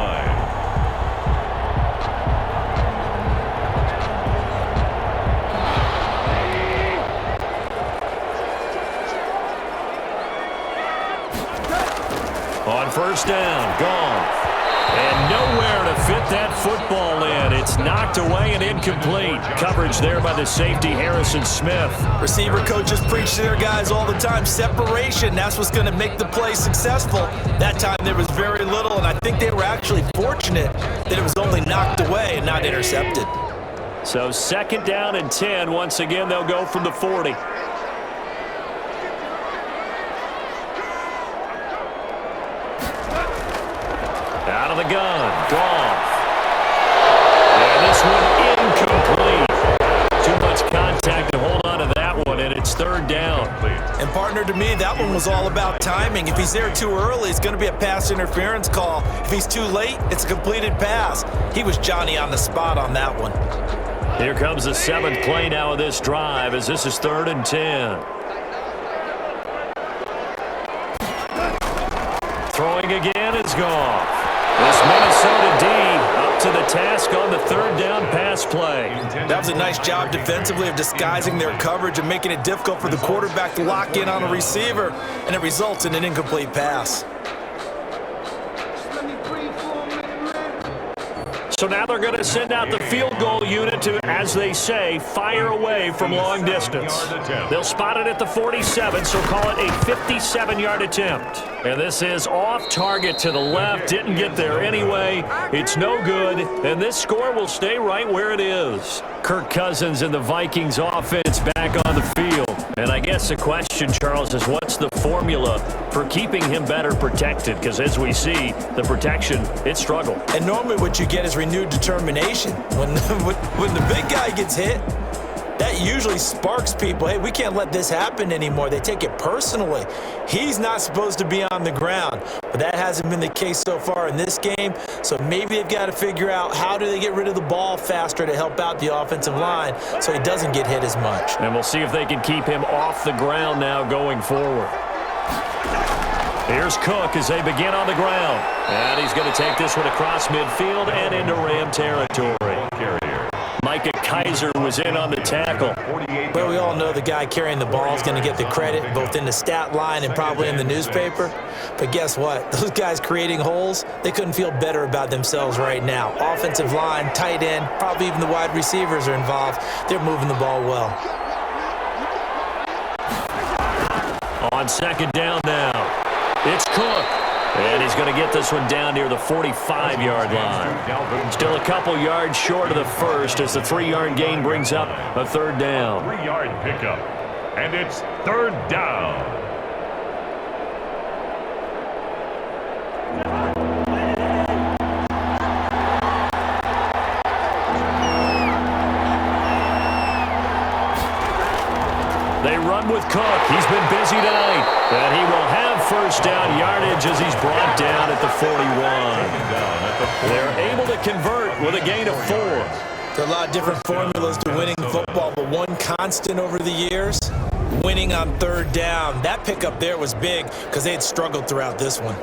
On 1st down, Goff. And nowhere to fit that football in. It's knocked away and incomplete. Coverage there by the safety, Harrison Smith. Receiver coaches preach to their guys all the time. Separation, that's what's going to make the play successful. That time there was very little, and I think they were actually fortunate that it was only knocked away and not intercepted. So 2nd down and 10. Once again, they'll go from the 40. Out of the gun, Goff. And this one incomplete. Too much contact to hold on to that one, and it's 3rd down. And partner, to me, that one was all about timing. If he's there too early, it's going to be a pass interference call. If he's too late, it's a completed pass. He was Johnny on the spot on that one. Here comes the 7th play now of this drive as this is 3rd and 10. Throwing again is Goff. This Minnesota D up to the task on the third down pass play. That was a nice job defensively of disguising their coverage and making it difficult for the quarterback to lock in on a receiver, and it results in an incomplete pass. So now they're going to send out the field goal unit to, as they say, fire away from long distance. They'll spot it at the 47, so call it a 57-yard attempt. And this is off target to the left. Didn't get there anyway. It's no good, and this score will stay right where it is. Kirk Cousins and the Vikings offense back on the field. And I guess the question, Charles, is what's the formula for keeping him better protected? Because as we see, the protection, it struggled. And normally what you get is renewed determination. When the big guy gets hit, that usually sparks people. Hey, we can't let this happen anymore. They take it personally. He's not supposed to be on the ground, but that hasn't been the case so far in this game. So maybe they've got to figure out how do they get rid of the ball faster to help out the offensive line so he doesn't get hit as much. And we'll see if they can keep him off the ground now going forward. Here's Cook as they begin on the ground. And he's going to take this one across midfield and into Ram territory. Micah Kaiser was in on the tackle. But we all know the guy carrying the ball is going to get the credit both in the stat line and probably in the newspaper. But guess what? Those guys creating holes, they couldn't feel better about themselves right now. Offensive line, tight end, probably even the wide receivers are involved. They're moving the ball well. On second down now, it's Cook. And he's going to get this one down near the 45-yard line. Still a couple yards short of the first as the 3-yard gain brings up a third down. 3-yard pickup, and it's third down. They run with Cook. He's been busy tonight. And he will have first down yardage as he's brought down at the 41. They're able to convert with a gain of 4. There are a lot of different formulas to winning football, but one constant over the years, winning on third down. That pickup there was big because they had struggled throughout this one.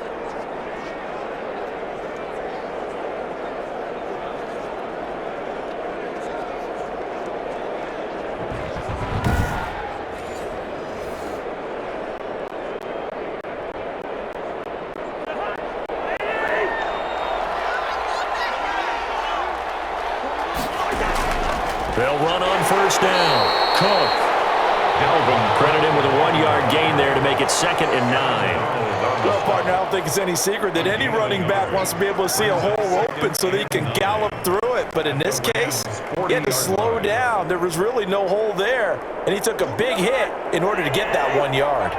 They'll run on first down. Cook. Credit him with a 1-yard gain there to make it 2nd and 9. Well, partner, I don't think it's any secret that any running back wants to be able to see a hole open so that he can gallop through it. But in this case, he had to slow down. There was really no hole there, and he took a big hit in order to get that 1 yard.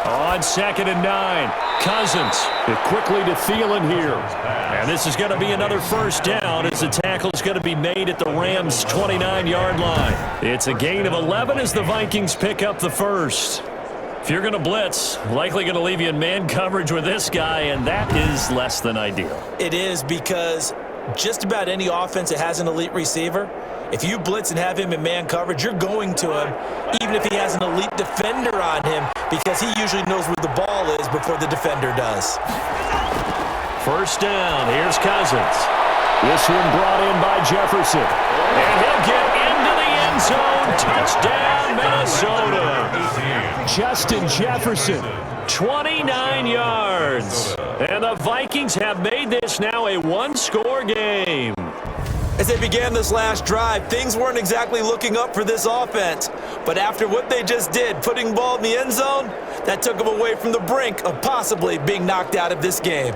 On 2nd and 9, Cousins quickly to Thielen here. And this is going to be another first down as the tackle is going to be made at the Rams' 29-yard line. It's a gain of 11 as the Vikings pick up the first. If you're going to blitz, likely going to leave you in man coverage with this guy, and that is less than ideal. It is because just about any offense that has an elite receiver, if you blitz and have him in man coverage, you're going to him, even if he has an elite defender on him, because he usually knows where the ball is before the defender does. First down, here's Cousins. This one brought in by Jefferson. And he'll get into the end zone. Touchdown, Minnesota. Justin Jefferson, 29 yards. And the Vikings have made this now a one-score game. As they began this last drive, things weren't exactly looking up for this offense. But after what they just did, putting the ball in the end zone, that took them away from the brink of possibly being knocked out of this game.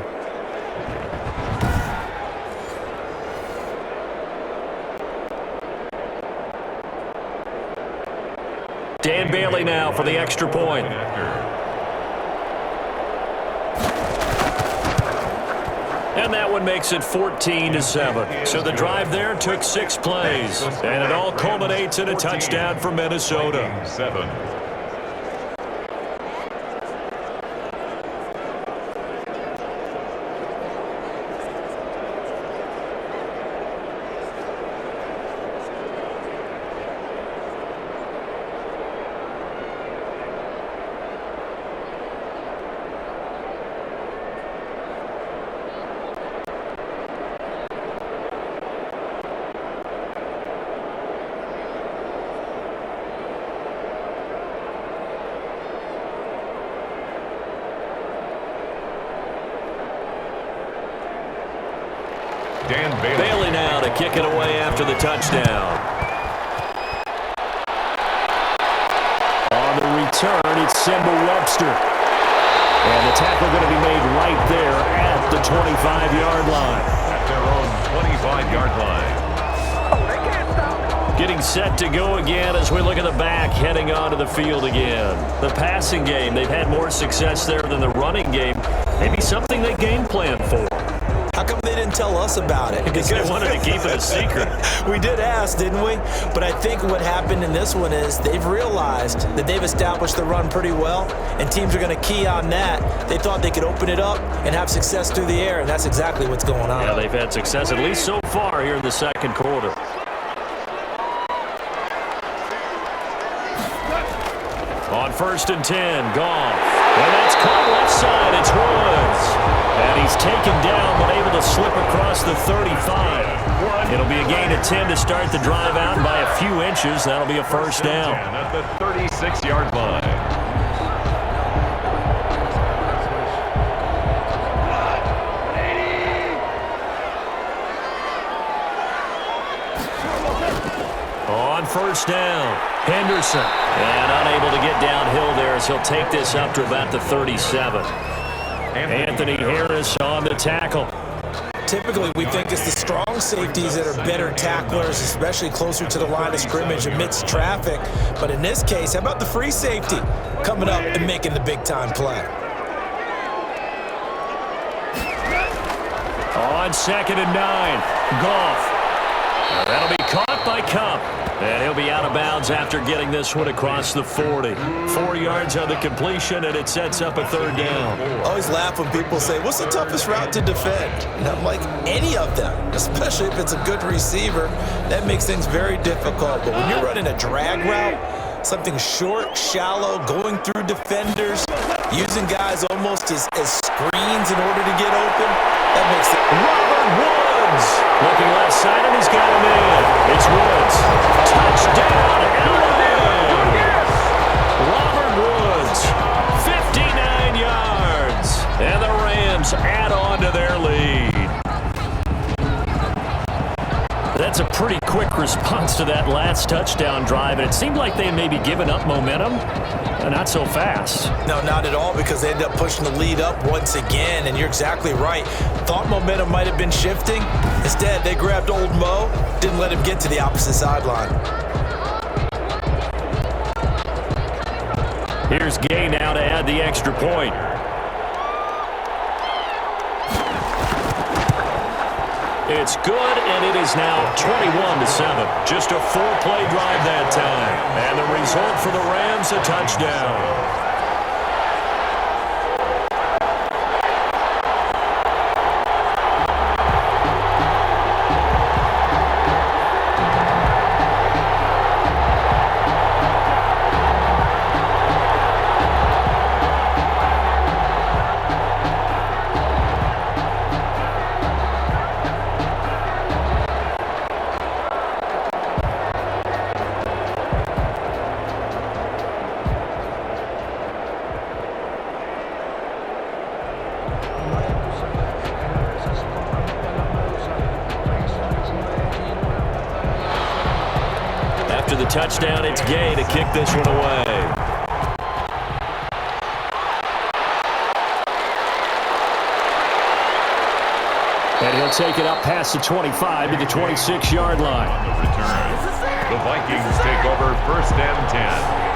Dan Bailey now for the extra point. And that one makes it 14-7. So the drive there took 6 plays. And it all culminates in a touchdown for Minnesota. 7. Dan Bailey. Bailey now to kick it away after the touchdown. On the return, it's Simba Webster. And the tackle going to be made right there at the 25-yard line. At their own 25-yard line. Getting set to go again as we look at the back heading onto the field again. The passing game, they've had more success there than the running game. Maybe something they game plan for. How come they didn't tell us about it? Because they wanted to keep it a secret. We did ask, didn't we? But I think what happened in this one is they've realized that they've established the run pretty well, and teams are going to key on that. They thought they could open it up and have success through the air, and that's exactly what's going on. Yeah, they've had success at least so far here in the second quarter. On 1st and 10, Goff. And that's caught left side. It's Woods. And he's taken down, but able to slip across the 35. It'll be a gain of 10 to start the drive out, and by a few inches, that'll be a first down. At the 36-yard line. On 1st down, Henderson. And unable to get downhill there as he'll take this up to about the 37. Anthony Harris on the tackle. Typically, we think it's the strong safeties that are better tacklers, especially closer to the line of scrimmage amidst traffic. But in this case, how about the free safety coming up and making the big-time play? On 2nd and 9, Goff. That'll be caught by Cup. And he'll be out of bounds after getting this one across the 40. 4 yards on the completion, and it sets up a 3rd down. I always laugh when people say, what's the toughest route to defend? And I'm like, any of them, especially if it's a good receiver. That makes things very difficult. But when you're running a drag route, something short, shallow, going through defenders, using guys almost as screens in order to get open, that makes it. Robert Woods looking left side, and he's got him in. It's Woods. Touchdown, Alabama. Robert Woods, 59 yards. And the Rams add on to their lead. That's a pretty quick response to that last touchdown drive, and it seemed like they had maybe given up momentum. Not so fast. No, not at all, because they ended up pushing the lead up once again, and you're exactly right. Thought momentum might have been shifting. Instead, they grabbed old Mo, didn't let him get to the opposite sideline. Here's Gay now to add the extra point. It's good, and it is now 21-7. Just a 4-play drive that time. And the result for the Rams, a touchdown. After the touchdown, it's Gay to kick this one away. And he'll take it up past the 25 to the 26-yard line. On the return, the Vikings take over 1st and 10.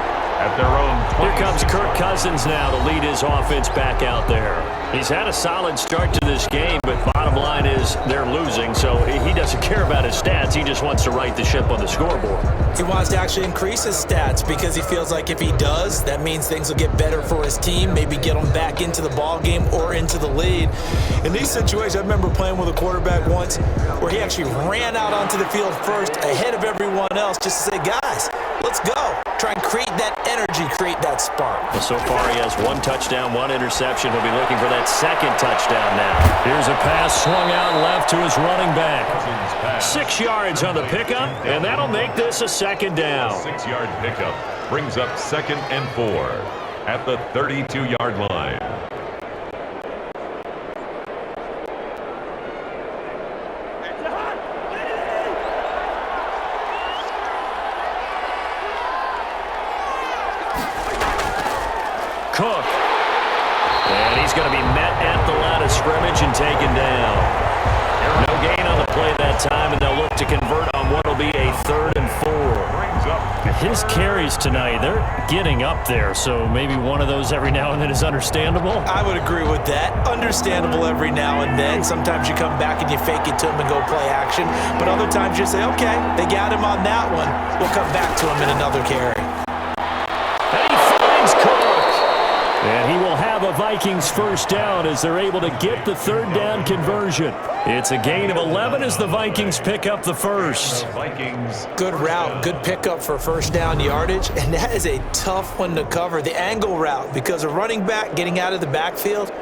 At their own 20. Here comes Kirk Cousins now to lead his offense back out there. He's had a solid start to this game, but bottom line is they're losing, so he doesn't care about his stats. He just wants to right the ship on the scoreboard. He wants to actually increase his stats because he feels like if he does, that means things will get better for his team, maybe get them back into the ball game or into the lead. In these situations, I remember playing with a quarterback once where he actually ran out onto the field first ahead of everyone else just to say, guys, let's go. Try and create that energy, create that spark. Well, so far he has 1 touchdown, 1 interception. He'll be looking for that 2nd touchdown now. Here's a pass swung out left to his running back. 6 yards on the pickup, and that'll make this a 2nd down. 6-yard pickup brings up 2nd and 4 at the 32-yard line. that time, and they'll look to convert on what will be a 3rd and 4. His carries tonight, they're getting up there, so maybe one of those every now and then is understandable. I would agree with that. Understandable every now and then. Sometimes you come back and you fake it to him and go play action. But other times you say, okay, they got him on that one. We'll come back to him in another carry. And he finds Kirk. And he will have a Vikings first down as they're able to get the 3rd down conversion. It's a gain of 11 as the Vikings pick up the first. Good route, good pickup for first down yardage, and that is a tough one to cover, the angle route, because a running back getting out of the backfield,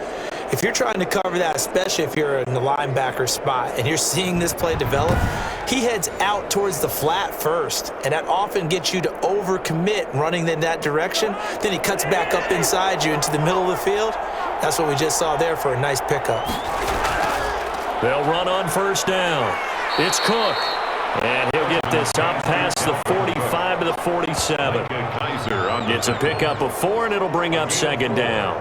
if you're trying to cover that, especially if you're in the linebacker spot and you're seeing this play develop, he heads out towards the flat first, and that often gets you to overcommit running in that direction. Then he cuts back up inside you into the middle of the field. That's what we just saw there for a nice pickup. They'll run on first down. It's Cook. And he'll get this up past the 45 to the 47. It's a pickup of 4, and it'll bring up 2nd down.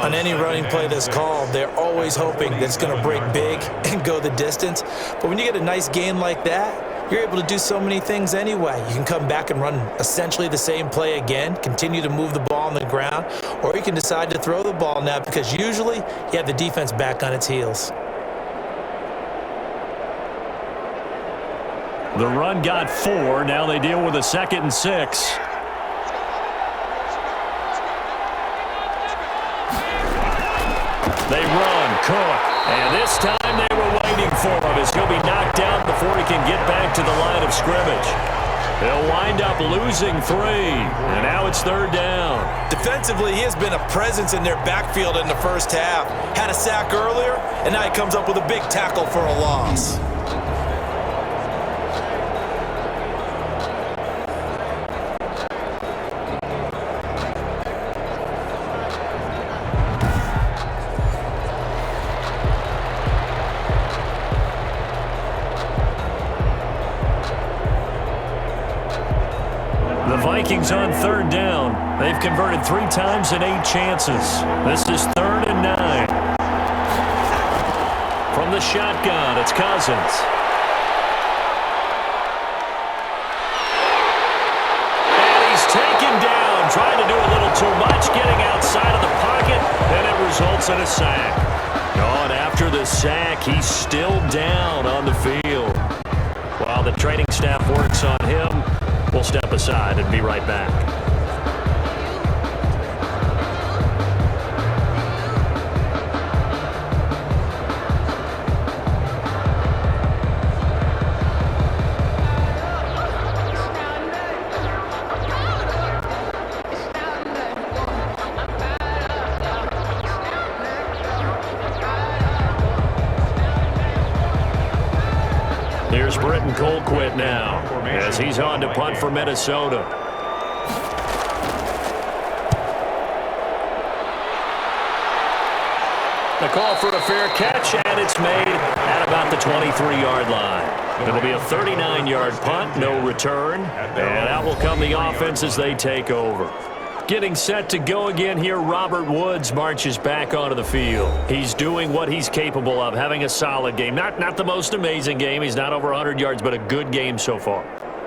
On any running play that's called, they're always hoping that it's going to break big and go the distance. But when you get a nice gain like that, you're able to do so many things anyway. You can come back and run essentially the same play again, continue to move the ball on the ground, or you can decide to throw the ball now because usually you have the defense back on its heels. The run got 4. Now they deal with a 2nd and 6. They run, Cook. And this time they were waiting for him as he'll be knocked down before he can get back to the line of scrimmage. They'll wind up losing 3. And now it's 3rd down. Defensively, he has been a presence in their backfield in the first half. Had a sack earlier, and now he comes up with a big tackle for a loss. The Vikings on 3rd down. They've converted 3 times in 8 chances. This is 3rd and 9. From the shotgun, it's Cousins. And he's taken down, trying to do a little too much, getting outside of the pocket, and it results in a sack. And after the sack, he's still down on the field. While the training staff works on him, we'll step aside and be right back. Here's Britton Colquitt now as he's on to punt for Minnesota. The call for a fair catch, and it's made at about the 23-yard line. It'll be a 39-yard punt, no return, and out will come the offense as they take over. Getting set to go again here, Robert Woods marches back onto the field. He's doing what he's capable of, having a solid game. Not the most amazing game. He's not over 100 yards, but a good game so far.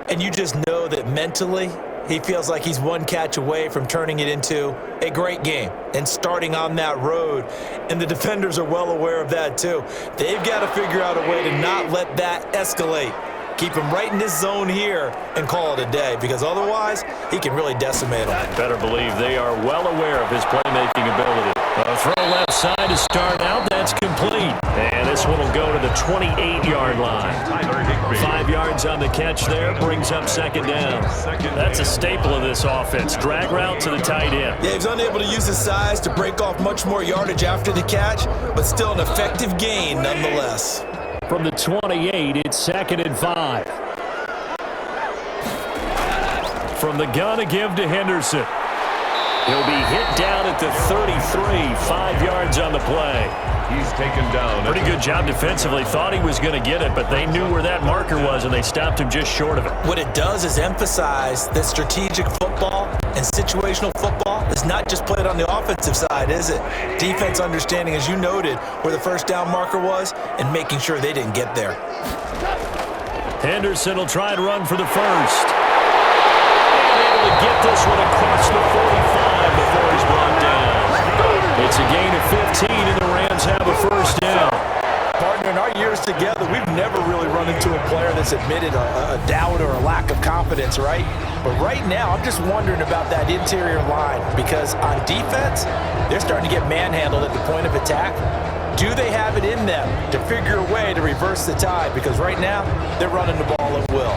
And you just know that mentally, he feels like he's one catch away from turning it into a great game and starting on that road. And the defenders are well aware of that too. They've got to figure out a way to not let that escalate. Keep him right in this zone here and call it a day, because otherwise he can really decimate him. Better believe they are well aware of his playmaking ability. A throw left side to start out. That's complete. And this one will go to the 28-yard line. 5 yards on the catch there. Brings up 2nd down. That's a staple of this offense. Drag route to the tight end. Yeah, he's unable to use his size to break off much more yardage after the catch, but still an effective gain nonetheless. From the 28, it's 2nd and 5. From the gun, a give to Henderson. He'll be hit down at the 33, 5 yards on the play. He's taken down. Pretty good job defensively. Thought he was going to get it, but they knew where that marker was, and they stopped him just short of it. What it does is emphasize that strategic football and situational football is not just played on the offensive side, is it? Defense understanding, as you noted, where the first down marker was and making sure they didn't get there. Henderson will try and run for the first. And able to get this one across the 45 before he's brought down. It's a gain of 15, and the Rams have a first down. Partner, in our years together, we've never really run into a player that's admitted a doubt or a lack of confidence, right? But right now, I'm just wondering about that interior line because on defense, they're starting to get manhandled at the point of attack. Do they have it in them to figure a way to reverse the tide? Because right now, they're running the ball at will.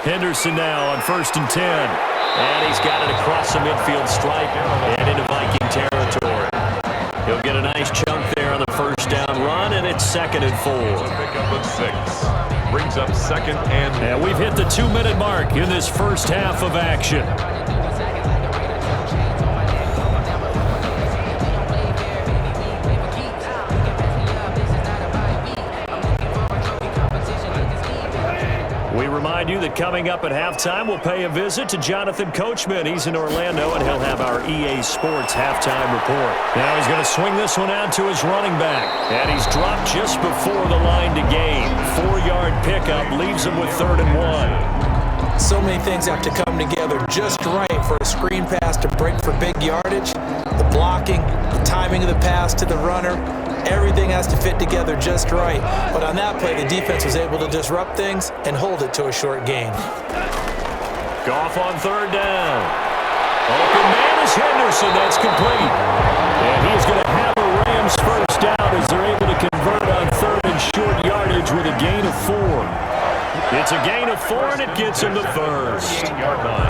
Henderson now on 1st and 10. And he's got it across the midfield stripe and into Viking territory. He'll get a nice chunk there on the first down run, and it's 2nd and 4. Pickup of 6. Brings up 2nd and... And we've hit the 2-minute mark in this first half of action. We remind you that coming up at halftime, we'll pay a visit to Jonathan Coachman. He's in Orlando, and he'll have our EA Sports halftime report. Now he's going to swing this one out to his running back. And he's dropped just before the line to gain. 4-yard pickup leaves him with 3rd and 1. So many things have to come together just right for a screen pass to break for big yardage. The blocking, the timing of the pass to the runner, everything has to fit together just right. But on that play, the defense was able to disrupt things and hold it to a short gain. Goff on 3rd down. Open man is Henderson. That's complete. And he's going to have a Rams first down as they're able to convert on 3rd and short yardage with a gain of 4. It's a gain of 4, and it gets him to first.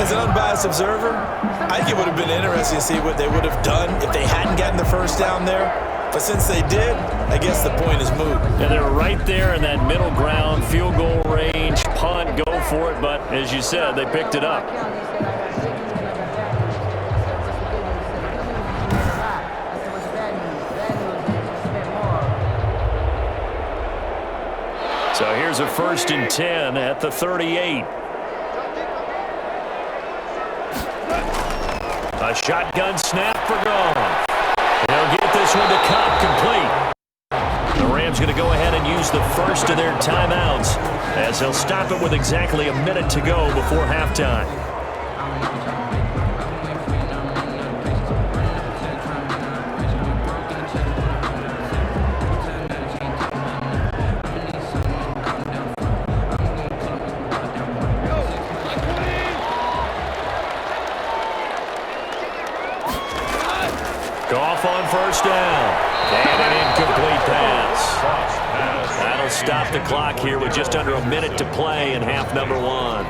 As an unbiased observer, I think it would have been interesting to see what they would have done if they hadn't gotten the first down there. But since they did, I guess the point is moot. Yeah, they're right there in that middle ground, field goal range, punt, go for it. But as you said, they picked it up. So here's a 1st and 10 at the 38. A shotgun snap for Goff. They'll get this one to Cobb complete. The Rams going to go ahead and use the first of their timeouts as they'll stop it with exactly a minute to go before halftime. Goff on 1st down. And an incomplete pass. That'll stop the clock here with just under a minute to play in half number 1.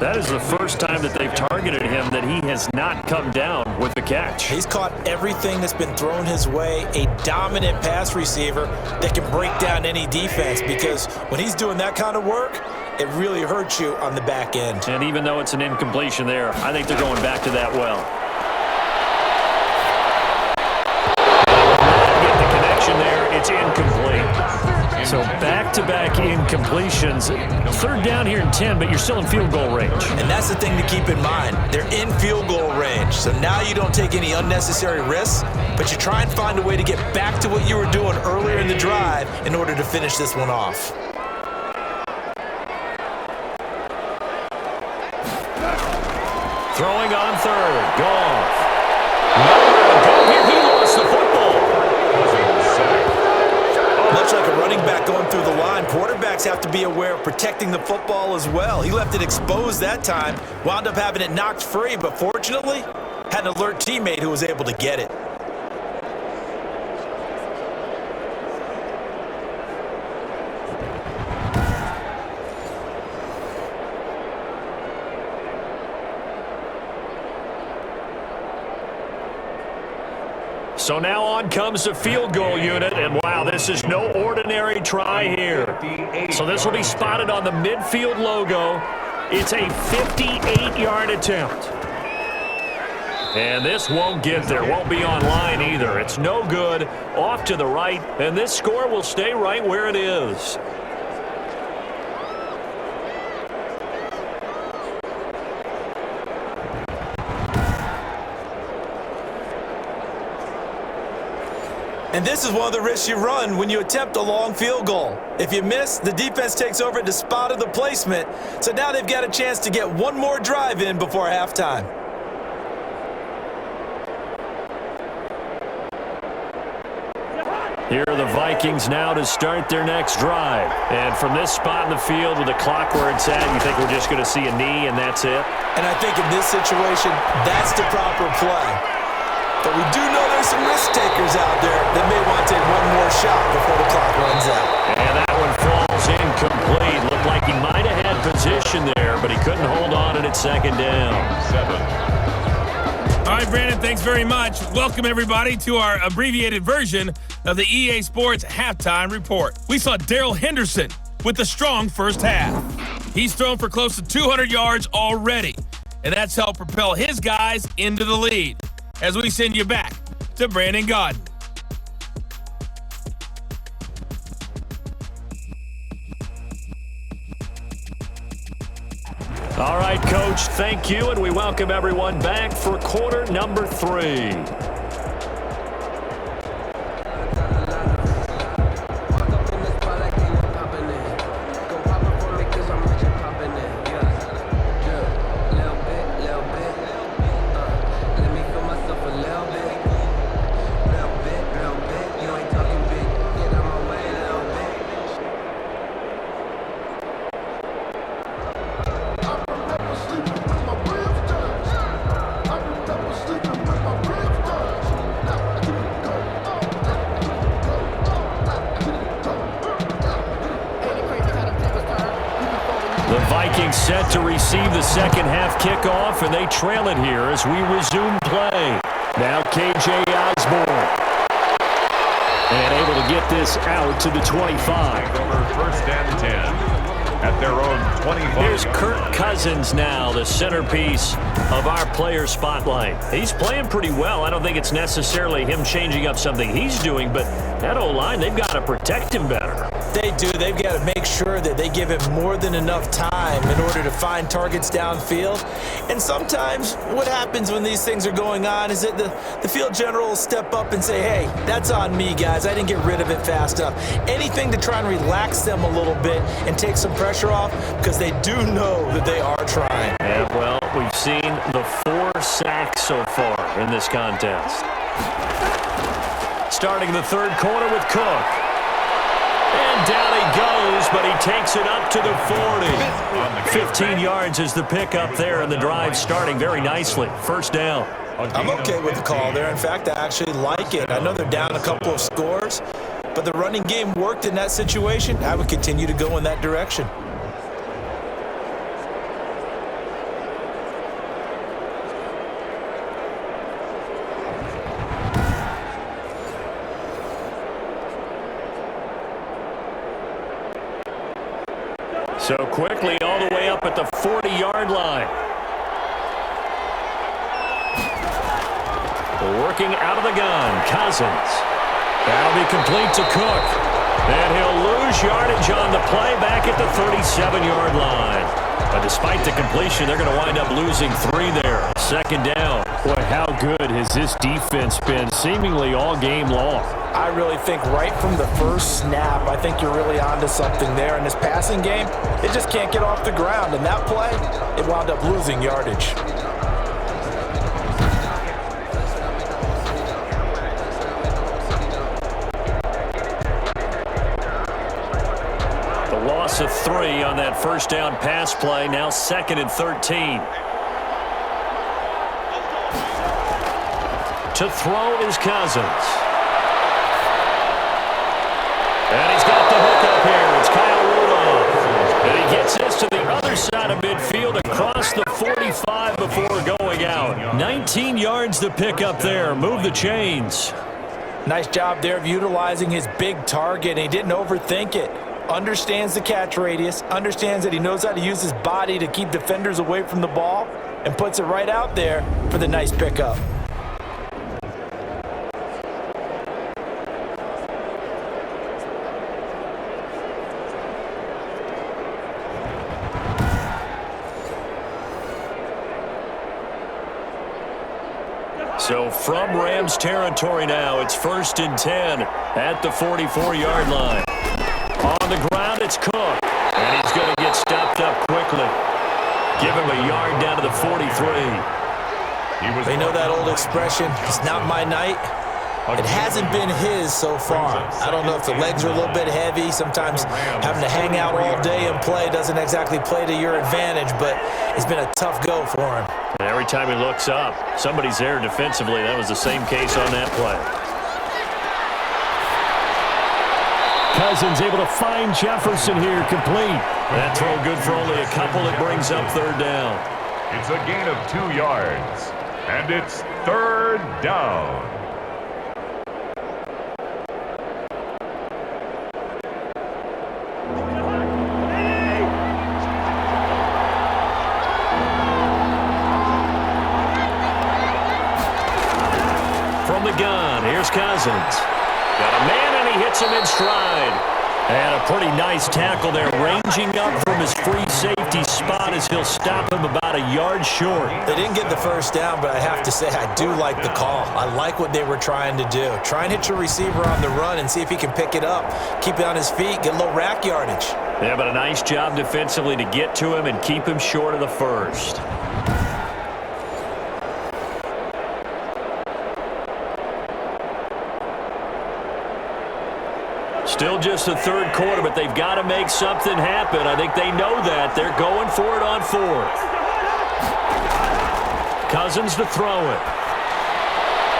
That is the first time that they've targeted him that he has not come down with the catch. He's caught everything that's been thrown his way, a dominant pass receiver that can break down any defense because when he's doing that kind of work, it really hurts you on the back end. And even though it's an incompletion there, I think they're going back to that well. There, it's incomplete. So back-to-back incompletions. 3rd down here and 10, but you're still in field goal range. And that's the thing to keep in mind. They're in field goal range. So now you don't take any unnecessary risks, but you try and find a way to get back to what you were doing earlier in the drive in order to finish this one off. Throwing on 3rd. Goff. Nowhere to go here. He lost the football. Much like a running back going through the line, quarterbacks have to be aware of protecting the football as well. He left it exposed that time, wound up having it knocked free, but fortunately, had an alert teammate who was able to get it. So now on comes the field goal unit, and wow, this is no ordinary try here. So this will be spotted on the midfield logo. It's a 58-yard attempt. And this won't get there, won't be online either. It's no good, off to the right, and this score will stay right where it is. And this is one of the risks you run when you attempt a long field goal. If you miss, the defense takes over at the spot of the placement, so now they've got a chance to get one more drive in before halftime. Here are the Vikings now to start their next drive. And from this spot in the field with the clock where it's at, you think we're just going to see a knee and that's it? And I think in this situation, that's the proper play. But we do know there's some risk takers out there that may want to take one more shot before the clock runs out. And that one falls incomplete. Looked like he might have had position there, but he couldn't hold on at second down. 7. All right, Brandon, thanks very much. Welcome, everybody, to our abbreviated version of the EA Sports Halftime Report. We saw Darrell Henderson with a strong first half. He's thrown for close to 200 yards already, and that's helped propel his guys into the lead. As we send you back to Brandon Gaudin. All right, Coach, thank you, and we welcome everyone back for quarter number 3. The Vikings set to receive the second half kickoff, and they trail it here as we resume play. Now KJ Osborne. And able to get this out to the 25. Over 1st and 10 at their own 25. Here's Kirk Cousins now, the centerpiece of our player spotlight. He's playing pretty well. I don't think it's necessarily him changing up something he's doing, but that O-line, they've got to protect him better. They do. They've got to make sure that they give him more than enough time in order to find targets downfield. And sometimes what happens when these things are going on is that the field general will step up and say, hey, that's on me, guys. I didn't get rid of it fast enough. Anything to try and relax them a little bit and take some pressure off, because they do know that they are trying. Yeah, well, we've seen the 4 sacks so far in this contest. Starting the third quarter with Cook. And down he goes, but he takes it up to the 40. 15 yards is the pickup there, and the drive starting very nicely. First down. I'm okay with the call there. In fact, I actually like it. I know they're down a couple of scores, but the running game worked in that situation. I would continue to go in that direction. So quickly all the way up at the 40-yard line. Working out of the gun, Cousins. That'll be complete to Cook. And he'll lose yardage on the play back at the 37-yard line. But despite the completion, they're going to wind up losing 3 there. Second down. Boy, how good has this defense been seemingly all game long? I really think right from the first snap, I think you're really onto something there. In this passing game, it just can't get off the ground. And that play, it wound up losing yardage. The loss of 3 on that first down pass play. Now 2nd and 13. To throw is Cousins. And he's got the hook up here. It's Kyle Rudolph. And he gets this to the other side of midfield across the 45 before going out. 19 yards to pick up there. Move the chains. Nice job there of utilizing his big target. He didn't overthink it. Understands the catch radius. Understands that he knows how to use his body to keep defenders away from the ball. and puts it right out there for the nice pickup. So from Rams territory now, it's 1st and 10 at the 44-yard line. On the ground, it's Cook, and he's going to get stopped up quickly. Give him a yard down to the 43. They know that old expression, it's not my night. It hasn't been his so far. I don't know if the legs are a little bit heavy. Sometimes having to hang out all day and play doesn't exactly play to your advantage, but it's been a tough go for him. And every time he looks up, somebody's there defensively. That was the same case on that play. Cousins able to find Jefferson here, complete. That throw good for only a couple. It brings up 3rd down. It's a gain of 2 yards, and it's 3rd down. From the gun, here's Cousins. Got a man, and he hits him in stride. And a pretty nice tackle there, ranging up from his free safety spot as he'll stop him about a yard short. They didn't get the first down, but I have to say I do like the call. I like what they were trying to do. Try and hit your receiver on the run and see if he can pick it up. Keep it on his feet, get a little rack yardage. Yeah, but a nice job defensively to get to him and keep him short of the first. Still just the 3rd quarter, but they've got to make something happen. I think they know that. They're going for it on 4th. Cousins to throw it.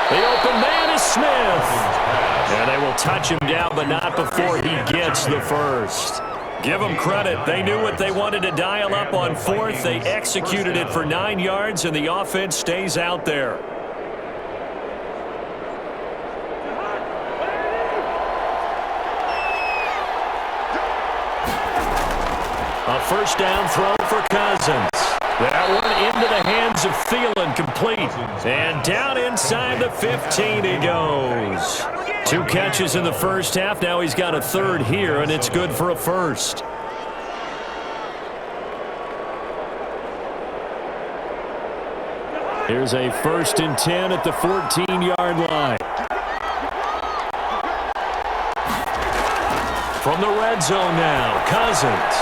The open man is Smith. And they will touch him down, but not before he gets the first. Give them credit. They knew what they wanted to dial up on 4th. They executed it for 9 yards, and the offense stays out there. A 1st down throw for Cousins. That one into the hands of Thielen, complete. And down inside the 15 he goes. 2 catches in the first half. Now he's got a 3rd here, and it's good for a 1st. Here's a 1st and 10 at the 14-yard line. From the red zone now, Cousins.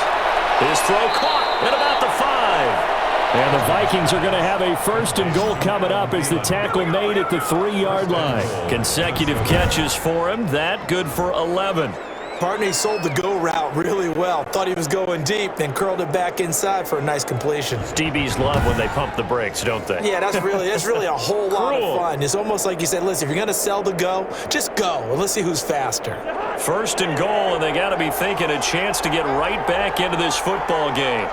His throw caught at about the 5. And the Vikings are going to have a 1st and goal coming up as the tackle made at the 3-yard line. Consecutive catches for him. That good for 11. Partner, he sold the go route really well. Thought he was going deep, then curled it back inside for a nice completion. DBs love when they pump the brakes, don't they? Yeah, that's really a whole lot of fun. It's almost like you said, listen, if you're going to sell the go, just go. And let's see who's faster. 1st and goal, and they got to be thinking a chance to get right back into this football game.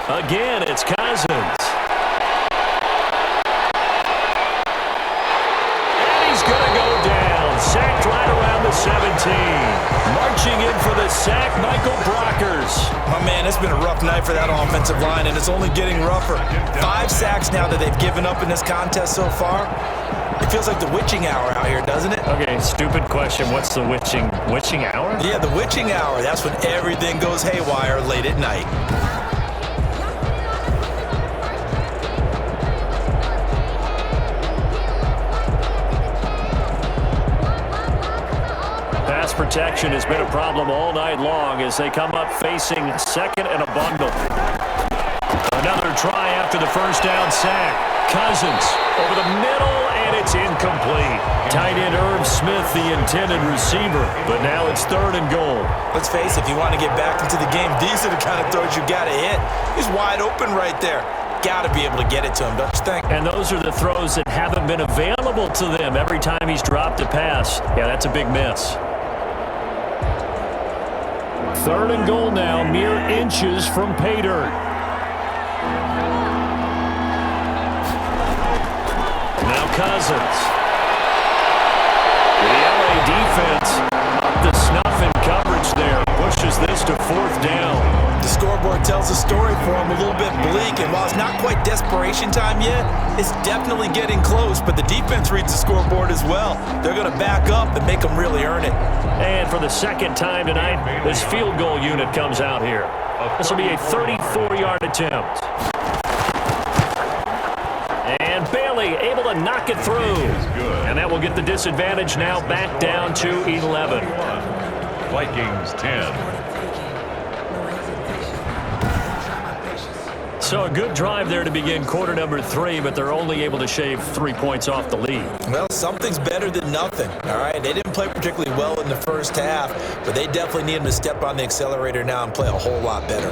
Again, it's Cousins. And he's going to go down. Sacked right around the 17. Marching in for the sack, Michael Brockers. My man, it's been a rough night for that offensive line, and it's only getting rougher. 5 sacks now that they've given up in this contest so far. It feels like the witching hour out here, doesn't it? Okay, stupid question. What's the witching hour? Yeah, the witching hour. That's when everything goes haywire late at night. Pass protection has been a problem all night long as they come up facing 2nd and a bundle. Another try after the 1st down sack. Cousins over the middle, and it's incomplete. Tight end Irv Smith, the intended receiver, but now it's 3rd and goal. Let's face it, if you want to get back into the game, these are the kind of throws you got to hit. He's wide open right there. Got to be able to get it to him, don't you think? And those are the throws that haven't been available to them every time he's dropped a pass. Yeah, that's a big miss. 3rd and goal now, mere inches from pay dirt. Now Cousins. The LA defense up to snuff in coverage there. Pushes this to 4th down. The scoreboard tells us story for them, a little bit bleak. And while it's not quite desperation time yet, it's definitely getting close. But the defense reads the scoreboard as well. They're going to back up and make them really earn it. And for the second time tonight, this field goal unit comes out here. This will be a 34-yard attempt. And Bailey able to knock it through. And that will get the disadvantage now back down to 11. Vikings 10. So a good drive there to begin quarter number 3, but they're only able to shave 3 points off the lead. Well, something's better than nothing, all right? They didn't play particularly well in the first half, but they definitely need them to step on the accelerator now and play a whole lot better.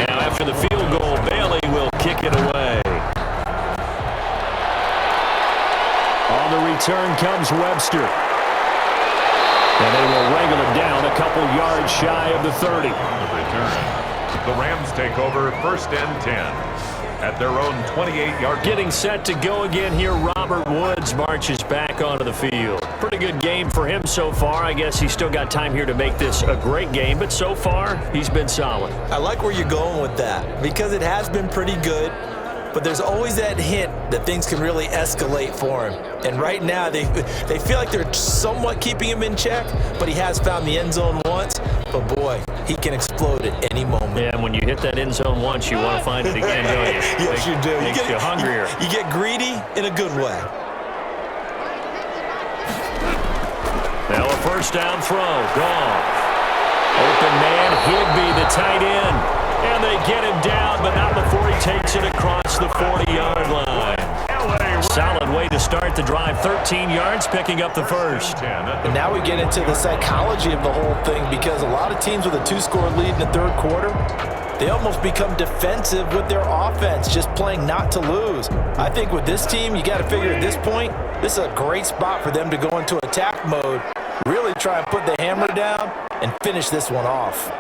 Now after the field goal, Bailey will kick it away. On the return comes Webster. And they will wrangle him down a couple yards shy of the 30. The return. The Rams take over 1st and 10 at their own 28-yard. Getting set to go again here, Robert Woods marches back onto the field. Pretty good game for him so far. I guess he's still got time here to make this a great game, but so far, he's been solid. I like where you're going with that because it has been pretty good, but there's always that hint that things can really escalate for him. And right now, they feel like they're somewhat keeping him in check, but he has found the end zone once. But boy, he can explode at any moment. Yeah, and when you hit that end zone once, you want to find it again, don't you? Yes, you do. Makes you hungrier. You get greedy in a good way. Now a first down throw. Goff. Open man, Higbee, the tight end. And they get him down, but not before he takes it across the 40-yard line. Solid way to start the drive. 13 yards, picking up the first. And now we get into the psychology of the whole thing because a lot of teams with a 2-score lead in the third quarter, they almost become defensive with their offense, just playing not to lose. I think with this team, you got to figure at this point, this is a great spot for them to go into attack mode, really try and put the hammer down and finish this one off.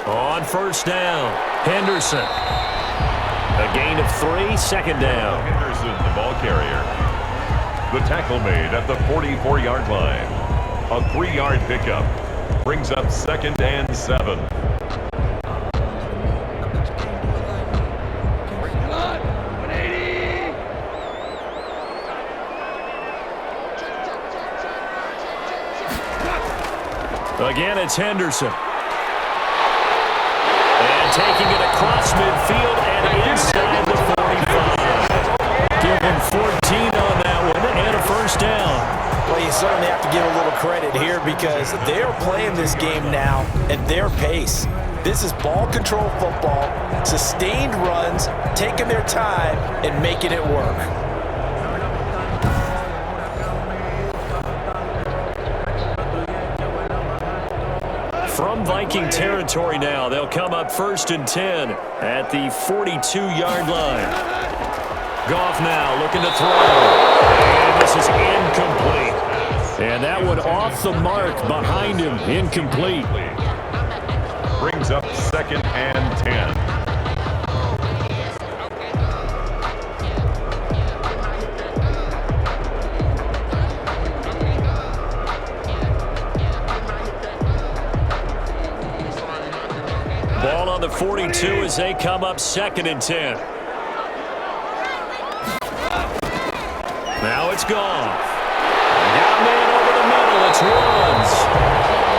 On first down, Henderson. A gain of 3, second down. Henderson, the ball carrier. The tackle made at the 44-yard line. A 3-yard pickup brings up 2nd and 7. Again, it's Henderson. And taking it across midfield and inside the 45. Give him 14 on that one and a first down. Well, you certainly have to give a little credit here because they're playing this game now at their pace. This is ball control football, sustained runs, taking their time and making it work. From Viking territory now, they'll come up 1st and 10 at the 42-yard line. Goff now looking to throw. And this is incomplete. And that one off the mark behind him, incomplete. Brings up 2nd and 10. Ball on the 42 as they come up 2nd and 10. Now it's Goff. Down man over the middle. It's Woods.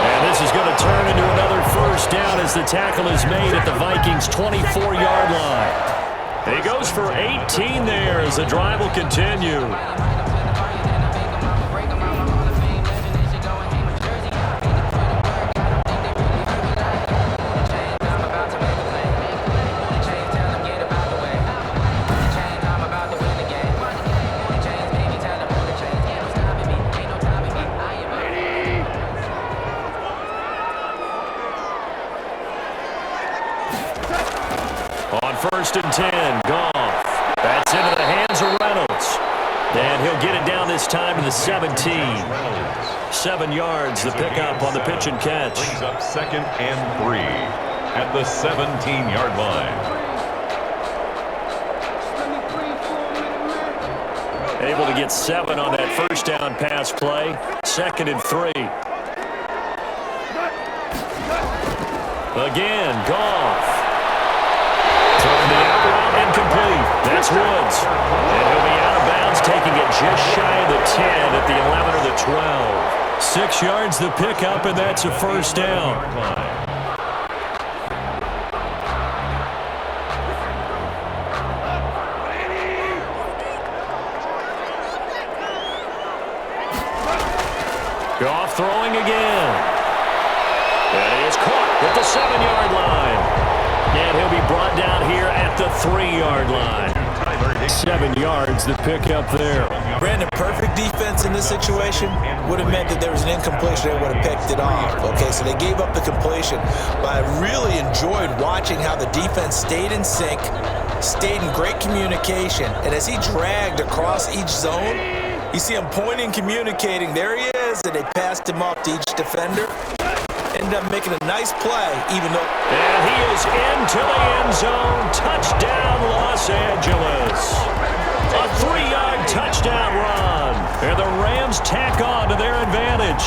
And this is going to turn into another first down as the tackle is made at the Vikings' 24-yard line. He goes for 18 there as the drive will continue. On 1st and 10, Goff. That's into the hands of Reynolds. And he'll get it down this time to the 17. 7 yards, the pickup on the pitch and catch. Brings up 2nd and 3 at the 17-yard line. Able to get 7 on that first down pass play. 2nd and 3. Again, Goff. Throwing the out route incomplete. That's Woods. And he'll be out of bounds, taking it just shy of the 10 at the 11 or the 12. 6 yards the pickup, and that's a first down. Goff throwing again. And he is caught at the 7-yard line. And he'll be brought down here at the 3-yard line. 7 yards the pickup there. Brandon, perfect defense in this situation would have meant that there was an incompletion. They would have picked it off. Okay, so they gave up the completion. But I really enjoyed watching how the defense stayed in sync, stayed in great communication. And as he dragged across each zone, you see him pointing, communicating. There he is, and they passed him off to each defender. Ended up making a nice play, even though... And he is into the end zone. Touchdown, Los Angeles. A 3-yard touchdown run. And the Rams tack on to their advantage.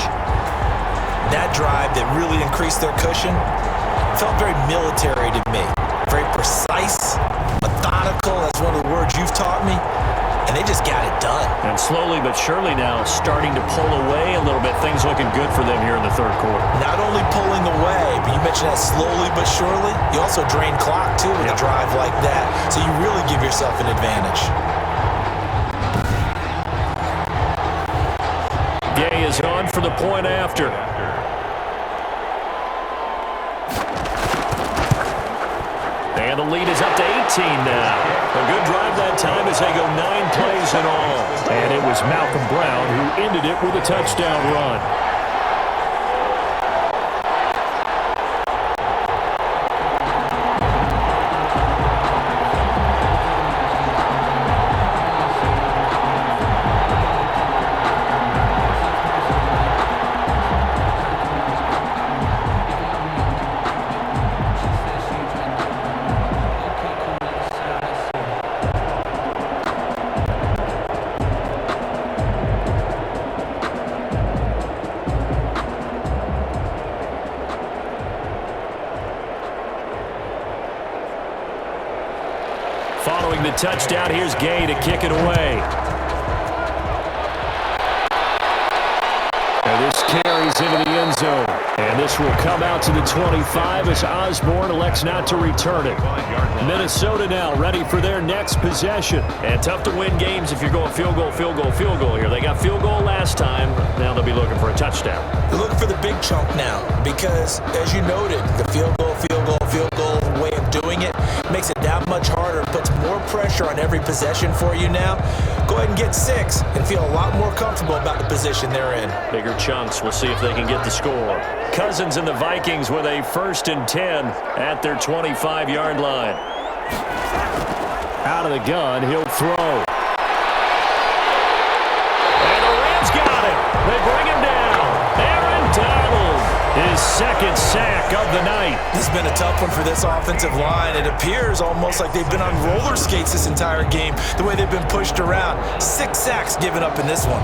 That drive that really increased their cushion felt very military to me. Very precise, methodical. That's one of the words you've taught me. And they just got it done. And slowly but surely now starting to pull away a little bit. Things looking good for them here in the third quarter. Not only pulling away, but you mentioned that slowly but surely. You also drain clock, too, with a drive like that. So you really give yourself an advantage. Gay is on for the point after. And the lead is up to 18 now. A good drive that time as they go 9 plays in all. And it was Malcolm Brown who ended it with a touchdown run. Following the touchdown, here's Gay to kick it away. And this carries into the end zone. And this will come out to the 25 as Osborne elects not to return it. Minnesota now ready for their next possession. And tough to win games if you're going field goal, field goal, field goal here. They got field goal last time. Now they'll be looking for a touchdown. They're looking for the big chunk now because, as you noted, the field goal way of doing it makes it that much harder, puts more pressure on every possession for you now. Go ahead and get 6 and feel a lot more comfortable about the position they're in. Bigger chunks. We'll see if they can get the score. Cousins and the Vikings with a 1st and 10 at their 25-yard line. Out of the gun, he'll throw. And the Rams got it. They bring him down. Aaron Donald, his 2nd sack of the night. This has been a tough one for this offensive line. It appears almost like they've been on roller skates this entire game, the way they've been pushed around. 6 sacks given up in this one.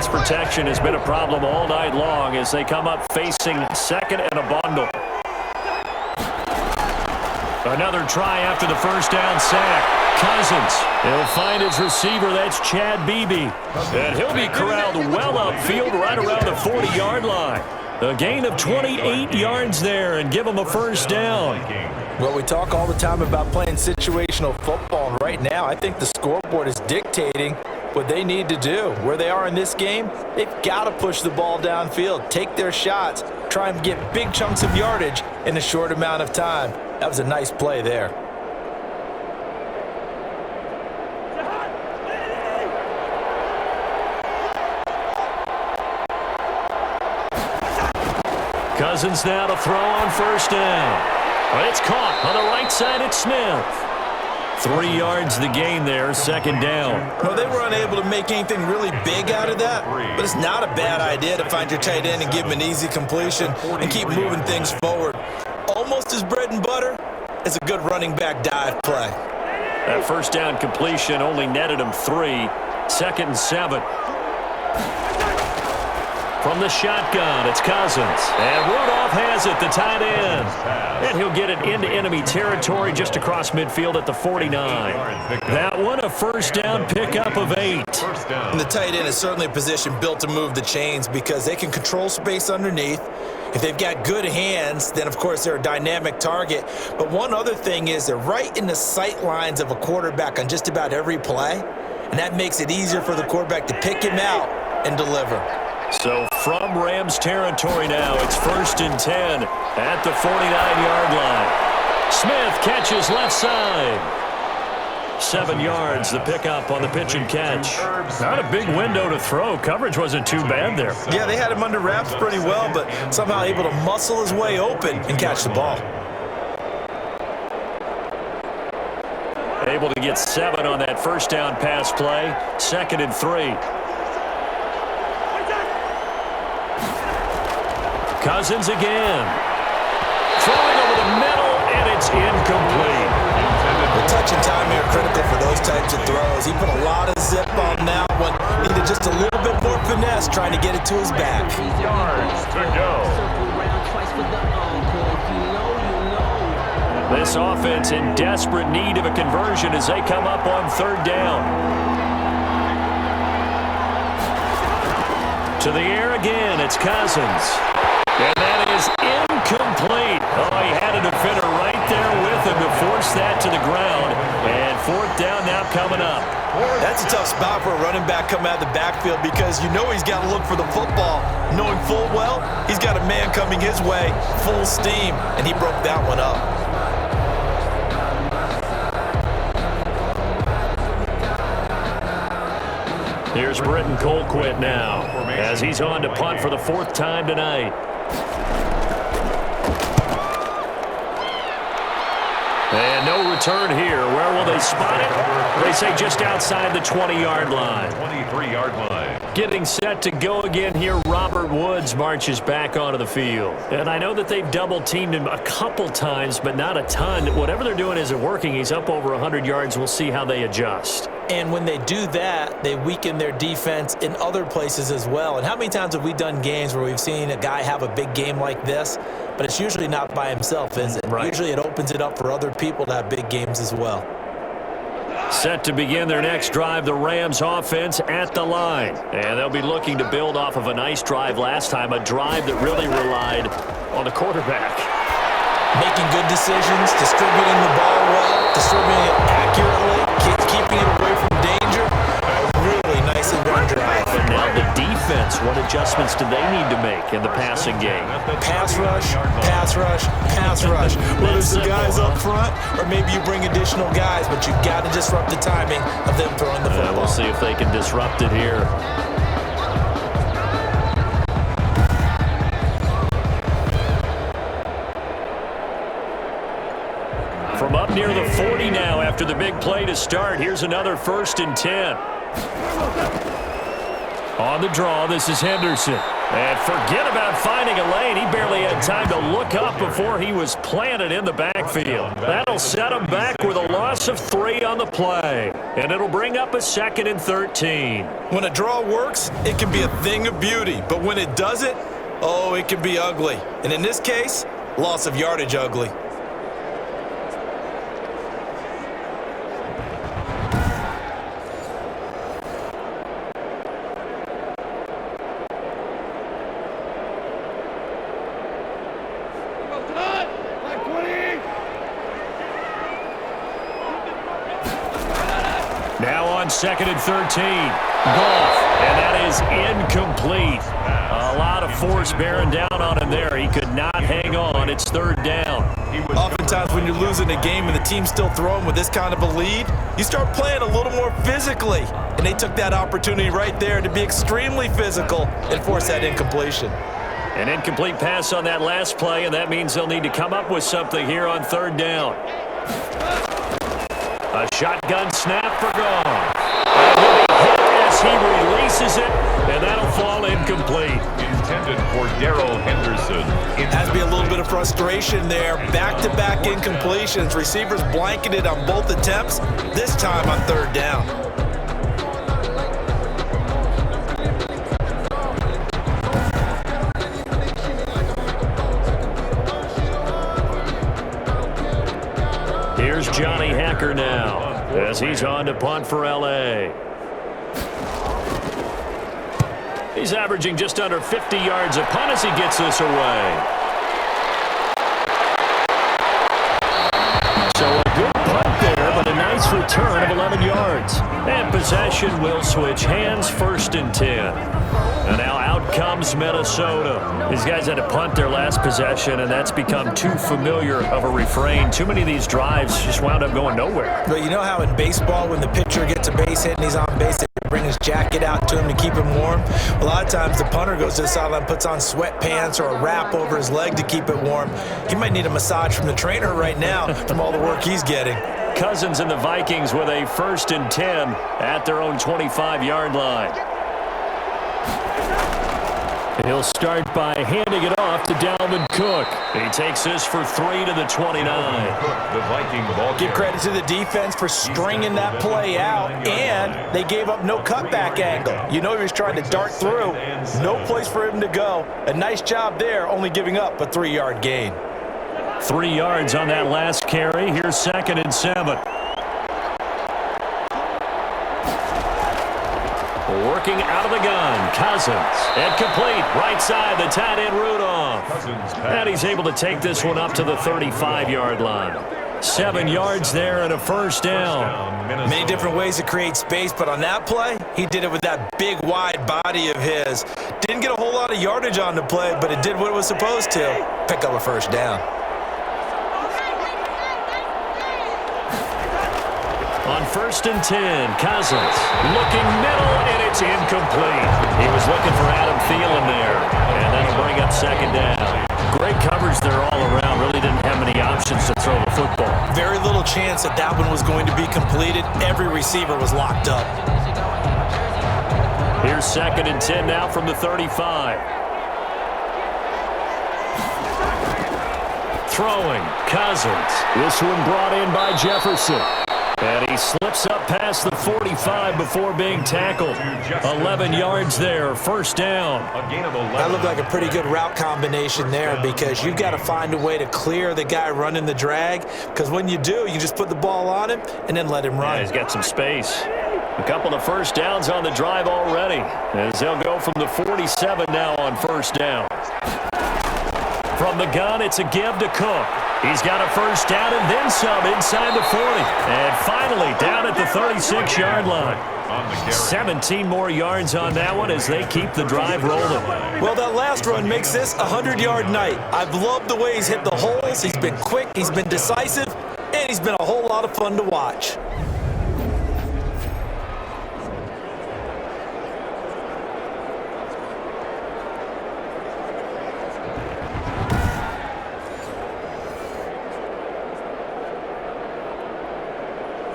Protection has been a problem all night long as they come up facing 2nd and a bundle. Another try after the 1st down sack. Cousins, he'll find his receiver. That's Chad Beebe. And he'll be corralled well upfield right around the 40-yard line. A gain of 28 yards there and give him a 1st down. Well, we talk all the time about playing situational football, and right now I think the scoreboard is dictating what they need to do. Where they are in this game, they've got to push the ball downfield, take their shots, try and get big chunks of yardage in a short amount of time. That was a nice play there. Cousins now to throw on 1st down. But it's caught on the right side. It's Smith. 3 yards the gain there, second down. Well, they were unable to make anything really big out of that, but it's not a bad idea to find your tight end and give him an easy completion and keep moving things forward. Almost as bread and butter as a good running back dive play. That first down completion only netted him 3. Second and 7. From the shotgun, it's Cousins. And Rudolph has it, the tight end. And he'll get it into enemy territory just across midfield at the 49. That one, a first down pickup of 8. And the tight end is certainly a position built to move the chains because they can control space underneath. If they've got good hands, then, of course, they're a dynamic target. But one other thing is they're right in the sight lines of a quarterback on just about every play, and that makes it easier for the quarterback to pick him out and deliver. So from Rams territory now, it's first and 10 at the 49-yard line. Smith catches left side. 7 yards, the pickup on the pitch and catch. Not a big window to throw. Coverage wasn't too bad there. Yeah, they had him under wraps pretty well, but somehow able to muscle his way open and catch the ball. Able to get 7 on that first down pass play. Second and 3. Cousins again. Throwing over the middle, and it's incomplete. The touch and timing are critical for those types of throws. He put a lot of zip on that one. Needed just a little bit more finesse trying to get it to his back. Yards to go. This offense in desperate need of a conversion as they come up on third down. To the air again, it's Cousins. And that is incomplete. Oh, he had a defender right there with him to force that to the ground. And fourth down now coming up. That's a tough spot for a running back coming out of the backfield because you know he's got to look for the football, knowing full well he's got a man coming his way, full steam, and he broke that one up. Here's Britton Colquitt now as he's on to punt for the 4th time tonight. And no return here. Where will they spot it? They say just outside the 20-yard line. 23-yard line. Getting set to go again here, Robert Woods marches back onto the field. And I know that they've double-teamed him a couple times, but not a ton. Whatever they're doing isn't working. He's up over 100 yards. We'll see how they adjust. And when they do that, they weaken their defense in other places as well. And how many times have we done games where we've seen a guy have a big game like this, but it's usually not by himself, is it? Right. Usually it opens it up for other people to have big games as well. Set to begin their next drive, the Rams offense at the line. And they'll be looking to build off of a nice drive last time, a drive that really relied on the quarterback. Making good decisions, distributing the ball well, distributing it accurately, keeping it away from danger. Really nicely run drive. But now the defense, what adjustments do they need to make in the passing game? Pass rush, pass rush, pass rush. Whether it's the guys up front or maybe you bring additional guys, but you've got to disrupt the timing of them throwing the football. We'll see if they can disrupt it here. From up near the 40 now after the big play to start. Here's another 1st and 10. On the draw, this is Henderson. And forget about finding a lane. He barely had time to look up before he was planted in the backfield. That'll set him back with a loss of 3 on the play. And it'll bring up a 2nd and 13. When a draw works, it can be a thing of beauty. But when it doesn't, oh, it can be ugly. And in this case, loss of yardage ugly. Now on 2nd and 13. Goff, and that is incomplete. A lot of force bearing down on him there. He could not hang on. It's 3rd down. Oftentimes when you're losing a game and the team's still throwing with this kind of a lead, you start playing a little more physically. And they took that opportunity right there to be extremely physical and force that incompletion. An incomplete pass on that last play, and that means they'll need to come up with something here on 3rd down. A shotgun snap for Goff. And he'll be hit as he releases it, and that'll fall incomplete. Intended for Darrell Henderson. Has to be a little bit of frustration there. Back-to-back incompletions. Receivers blanketed on both attempts, this time on third down. Here's Johnny Hacker now as he's on to punt for L.A. He's averaging just under 50 yards a punt as he gets this away. So a good punt there, but a nice return of 11 yards. And possession will switch hands, 1st and 10. And now out comes Minnesota. These guys had to punt their last possession, and that's become too familiar of a refrain. Too many of these drives just wound up going nowhere. But you know how in baseball, when the pitcher gets a base hit and he's on base, they bring his jacket out to him to keep him warm? A lot of times the punter goes to the sideline, puts on sweatpants or a wrap over his leg to keep it warm. He might need a massage from the trainer right now from all the work he's getting. Cousins and the Vikings with a 1st and 10 at their own 25-yard line. He'll start by handing it off to Dalvin Cook. He takes this for 3 to the 29. The Viking ball. Give credit to the defense for stringing that play out, and they gave up no cutback angle. You know he was trying to dart through. No place for him to go. A nice job there, only giving up a 3-yard gain. 3 yards on that last carry. Here's 2nd and 7. Working out of the gun, Cousins. And complete, right side, the tight end Rudolph. And he's able to take this one up to the 35-yard line. 7 yards there and a 1st down. Many different ways to create space, but on that play, he did it with that big, wide body of his. Didn't get a whole lot of yardage on the play, but it did what it was supposed to. Pick up a 1st down. On 1st and 10, Cousins looking middle, and it's incomplete. He was looking for Adam Thielen there, and that'll bring up 2nd down. Great coverage there all around. Really didn't have many options to throw the football. Very little chance that that one was going to be completed. Every receiver was locked up. Here's 2nd and 10 now from the 35. Throwing, Cousins. This one brought in by Jefferson. And he slips up past the 45 before being tackled. 11 yards there, 1st down. That looked like a pretty good route combination there, because you've got to find a way to clear the guy running the drag, because when you do, you just put the ball on him and then let him run. Yeah, he's got some space. A couple of 1st downs on the drive already, as they'll go from the 47 now on 1st down. From the gun, it's a give to Cook. He's got a 1st down and then some inside the 40. And finally down at the 36-yard line. 17 more yards on that one as they keep the drive rolling. Well, that last run makes this a 100-yard night. I've loved the way he's hit the holes. He's been quick, he's been decisive, and he's been a whole lot of fun to watch.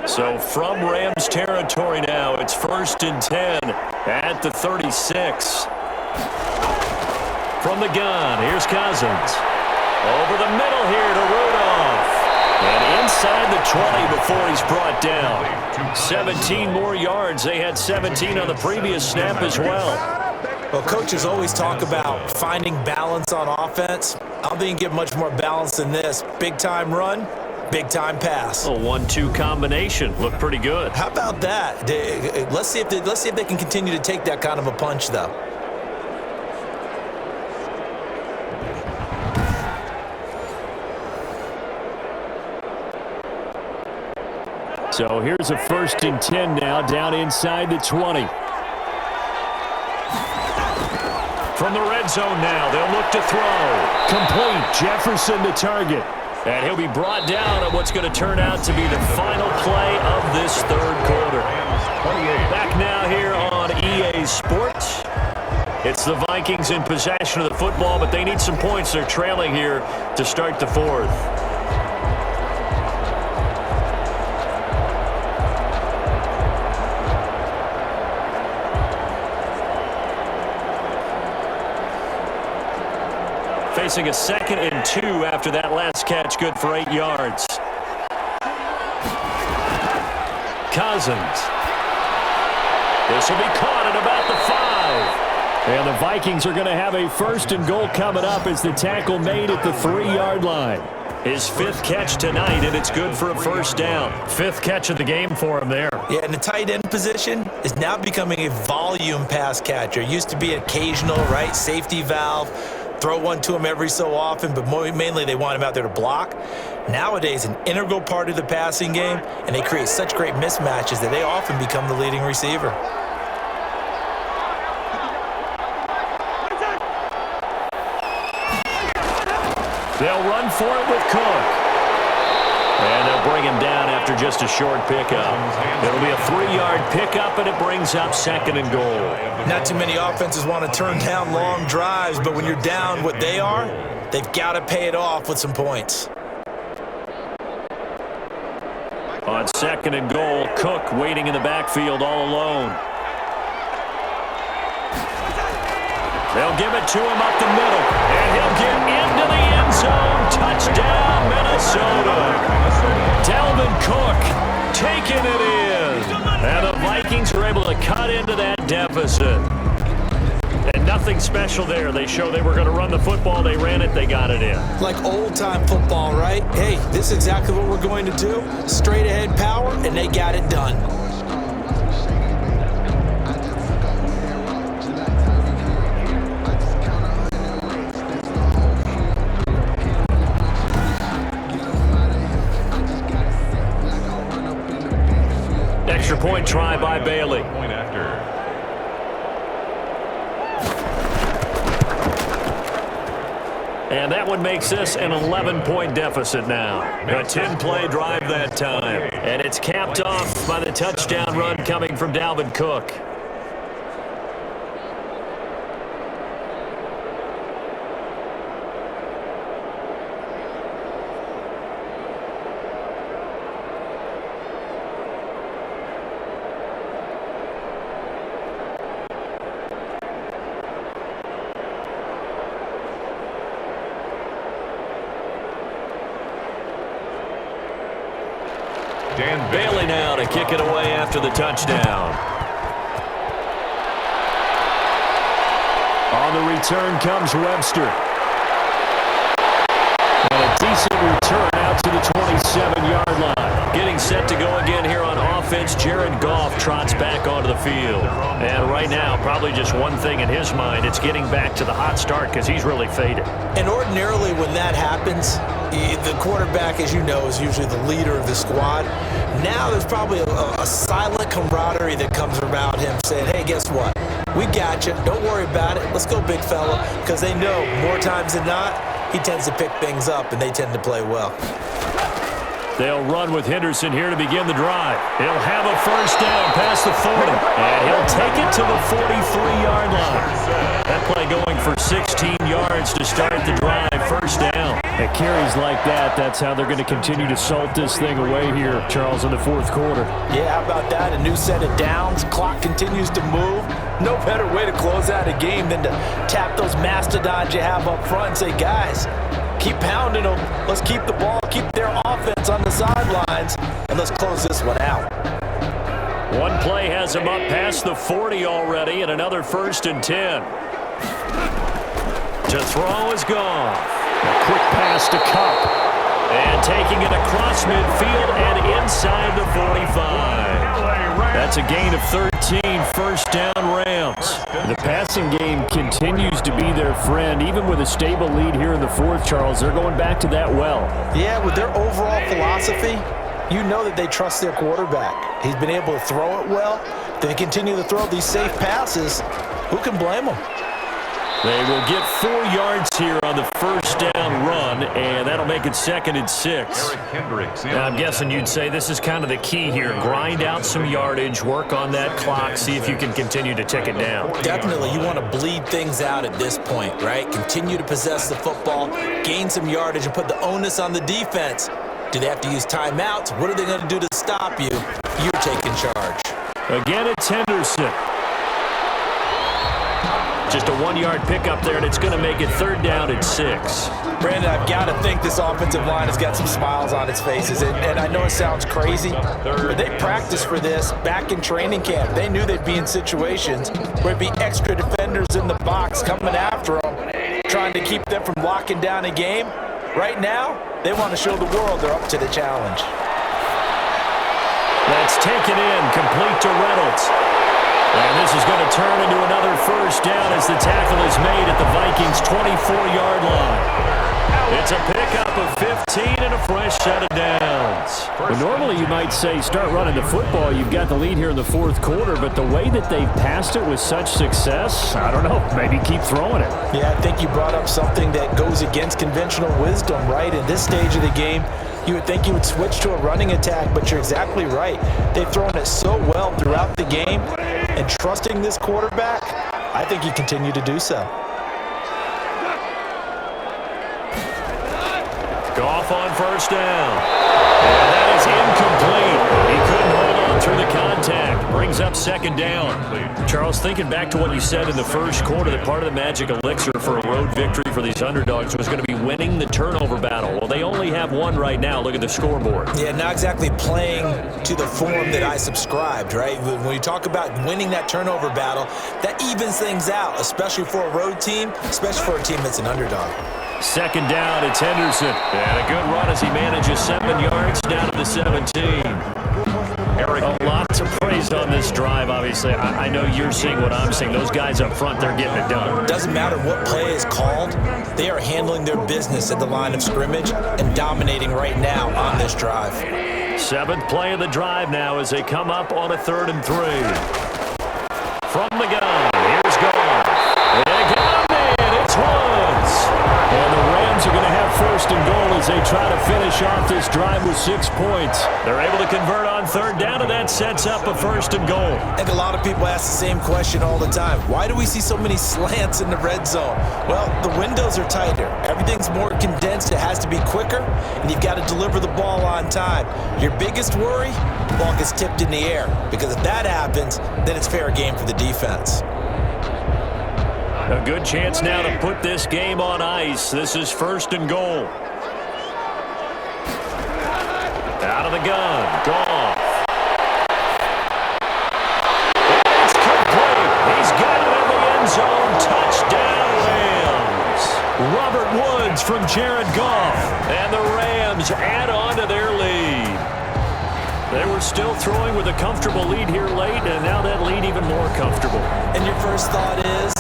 So from Rams territory now, it's 1st and 10 at the 36. From the gun, here's Cousins. Over the middle here to Rudolph. And inside the 20 before he's brought down. 17 more yards. They had 17 on the previous snap as well. Well, coaches always talk about finding balance on offense. I don't think you can get much more balance than this. Big-time run. Big-time pass. A 1-2 combination. Looked pretty good. How about that? Let's see if they can continue to take that kind of a punch, though. So here's a 1st and 10 now, down inside the 20. From the red zone now, they'll look to throw. Complete. Jefferson the target. And he'll be brought down on what's going to turn out to be the final play of this 3rd quarter. Back now here on EA Sports. It's the Vikings in possession of the football, but they need some points. They're trailing here to start the 4th. Facing a 2nd and 2 after that last catch, good for 8 yards. Cousins. This will be caught at about the 5. And the Vikings are going to have a 1st and goal coming up as the tackle made at the 3-yard line. His 5th catch tonight, and it's good for a 1st down. 5th catch of the game for him there. Yeah, and the tight end position is now becoming a volume pass catcher. Used to be occasional, right, safety valve, throw one to him every so often, but mainly they want him out there to block. Nowadays, an integral part of the passing game, and they create such great mismatches that they often become the leading receiver. They'll run for it with Kirk. And they'll bring him down after just a short pickup. It'll be a 3-yard pickup, and it brings up 2nd and goal. Not too many offenses want to turn down long drives, but when you're down what they are, they've got to pay it off with some points. On 2nd and goal, Cook waiting in the backfield all alone. They'll give it to him up the middle, and he'll get into the end zone. Touchdown, Minnesota. Dalvin Cook taking it in. And the Vikings are able to cut into that deficit. And nothing special there. They showed they were going to run the football. They ran it. They got it in. Like old-time football, right? Hey, this is exactly what we're going to do. Straight-ahead power, and they got it done. Extra point try by Bailey. And that one makes this an 11-point deficit now. A 10-play drive that time. And it's capped off by the touchdown run coming from Dalvin Cook. Bailey now to kick it away after the touchdown. On the return comes Webster. And a decent return out to the 27-yard line. Getting set to go again here on offense, Jared Goff trots back onto the field. And right now, probably just one thing in his mind, it's getting back to the hot start because he's really faded. And ordinarily when that happens, the quarterback, as you know, is usually the leader of the squad. Now there's probably a silent camaraderie that comes around him saying, hey, guess what? We got you. Don't worry about it. Let's go, big fella. Because they know more times than not, he tends to pick things up, and they tend to play well. They'll run with Henderson here to begin the drive. He'll have a 1st down past the 40. And he'll take it to the 43-yard line. That play going for 16 yards to start the drive. 1st down. At carries like that, that's how they're going to continue to salt this thing away here, Charles, in the 4th quarter. Yeah, how about that? A new set of downs. Clock continues to move. No better way to close out a game than to tap those mastodons you have up front and say, guys, keep pounding them. Let's keep the ball, keep their offense on the sidelines, and let's close this one out. One play has him up past the 40 already, and another 1st and 10. To throw is Goff. A quick pass to Cup. And taking it across midfield and inside the 45. That's a gain of 13, 1st down Rams. The passing game continues to be their friend. Even with a stable lead here in the 4th, Charles, they're going back to that well. Yeah, with their overall philosophy, you know that they trust their quarterback. He's been able to throw it well. They continue to throw these safe passes. Who can blame them? They will get 4 yards here on the 1st down run, and that'll make it 2nd and 6. Now, I'm guessing you'd say this is kind of the key here. Grind out some yardage, work on that clock, see if you can continue to tick it down. Definitely. You want to bleed things out at this point, right? Continue to possess the football, gain some yardage, and put the onus on the defense. Do they have to use timeouts? What are they going to do to stop you? You're taking charge. Again, it's Henderson. Just a 1-yard pickup there, and it's going to make it 3rd down and 6. Brandon, I've got to think this offensive line has got some smiles on its faces. And I know it sounds crazy, but they practiced for this back in training camp. They knew they'd be in situations where it'd be extra defenders in the box coming after them, trying to keep them from locking down a game. Right now, they want to show the world they're up to the challenge. That's taken in, complete to Reynolds. And this is going to turn into another 1st down as the tackle is made at the Vikings' 24-yard line. It's a pickup of 15 and a fresh set of downs. Well, normally you might say start running the football. You've got the lead here in the 4th quarter, but the way that they've passed it with such success, I don't know, maybe keep throwing it. Yeah, I think you brought up something that goes against conventional wisdom, right? In this stage of the game, you would think you would switch to a running attack, but you're exactly right. They've thrown it so well throughout the game, and trusting this quarterback, I think you continue to do so. Goff on 1st down. And that is incomplete. He couldn't hold on through the contact. Brings up 2nd down. Charles, thinking back to what you said in the 1st quarter, that part of the magic elixir for a road victory for these underdogs was going to be winning the turnover battle. Well, they only have one right now. Look at the scoreboard. Yeah, not exactly playing to the form that I subscribed, right? When you talk about winning that turnover battle, that evens things out, especially for a road team, especially for a team that's an underdog. 2nd down, it's Henderson. And a good run as he manages 7 yards down to the 17. A lot to praise on this drive, obviously. I know you're seeing what I'm seeing. Those guys up front, they're getting it done. Doesn't matter what play is called. They are handling their business at the line of scrimmage and dominating right now on this drive. 7th play of the drive now as they come up on a 3rd and 3. From the gun, here's Goff. They got him in. It's Woods. And the Rams are going to have 1st and goal as they try to finish off this drive with 6 points. They're able to convert on 3rd down, and that sets up a 1st and goal. I think a lot of people ask the same question all the time. Why do we see so many slants in the red zone? Well, the windows are tighter. Everything's more condensed. It has to be quicker, and you've got to deliver the ball on time. Your biggest worry, the ball gets tipped in the air, because if that happens, then it's fair game for the defense. A good chance now to put this game on ice. This is 1st and goal. Out of the gun, Goff. It's complete. He's got it in the end zone. Touchdown, Rams. Robert Woods from Jared Goff. And the Rams add on to their lead. They were still throwing with a comfortable lead here late, and now that lead even more comfortable. And your first thought is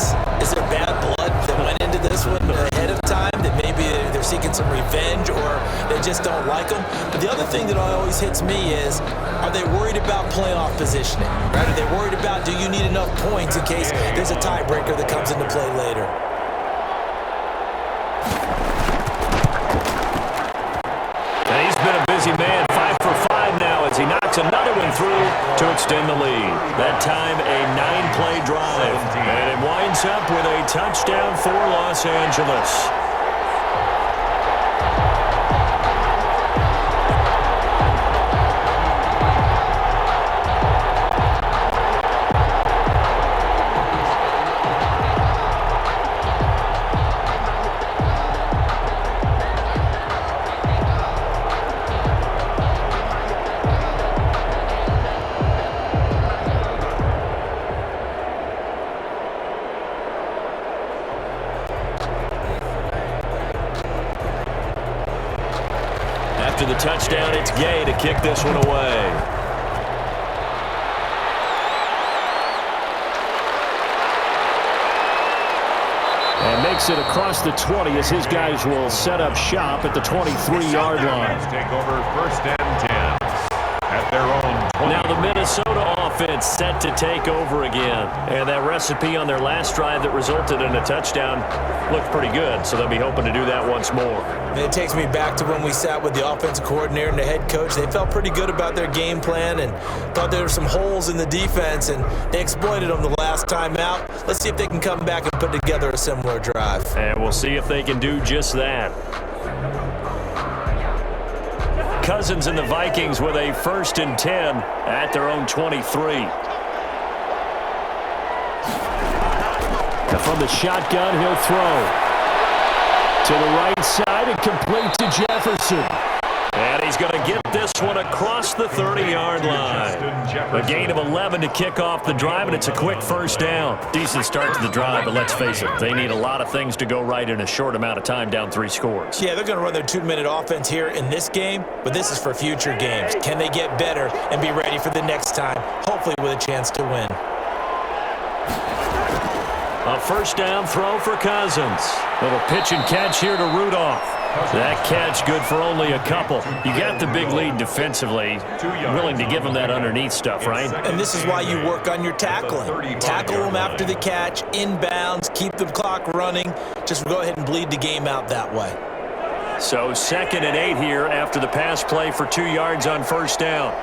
there bad blood that went into this one ahead of time, that maybe they're seeking some revenge or they just don't like them? But the other thing that always hits me is, are they worried about playoff positioning? Right? Are they worried about, do you need enough points in case there's a tiebreaker that comes into play later? And he's been a busy man, 5 for 5 now as he knocks another one through to extend the lead. That time a 9-play drive. And it winds up with a touchdown for Los Angeles. After the touchdown, it's Gay to kick this one away. And makes it across the 20 as his guys will set up shop at the 23-yard line. Take over 1st and 10 at their own 20. Now the Minnesota offense set to take over again. And that recipe on their last drive that resulted in a touchdown looked pretty good, so they'll be hoping to do that once more. And it takes me back to when we sat with the offensive coordinator and the head coach. They felt pretty good about their game plan and thought there were some holes in the defense, and they exploited them the last time out. Let's see if they can come back and put together a similar drive. And we'll see if they can do just that. Cousins and the Vikings with a 1st and 10 at their own 23. And from the shotgun, he'll throw. To the right side and complete to Jefferson. And he's going to get this one across the 30-yard line. A gain of 11 to kick off the drive, and it's a quick first down. Decent start to the drive, but let's face it, they need a lot of things to go right in a short amount of time, down 3 scores. Yeah, they're going to run their 2-minute offense here in this game, but this is for future games. Can they get better and be ready for the next time, hopefully with a chance to win? A first down throw for Cousins. Little pitch and catch here to Rudolph. That catch good for only a couple. You got the big lead defensively. Willing to give them that underneath stuff, right? And this is why you work on your tackling. Tackle them after the catch, inbounds, keep the clock running. Just go ahead and bleed the game out that way. So 2nd and 8 here after the pass play for 2 yards on first down.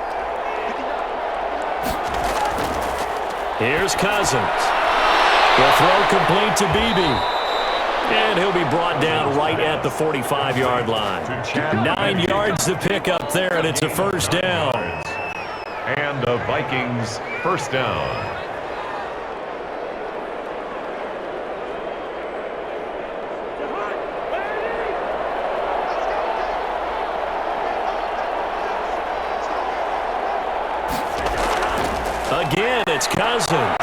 Here's Cousins. The throw complete to Beebe. And he'll be brought down right at the 45-yard line. 9 yards to pick up there, and it's a first down. And the Vikings first down. Again, it's Cousins.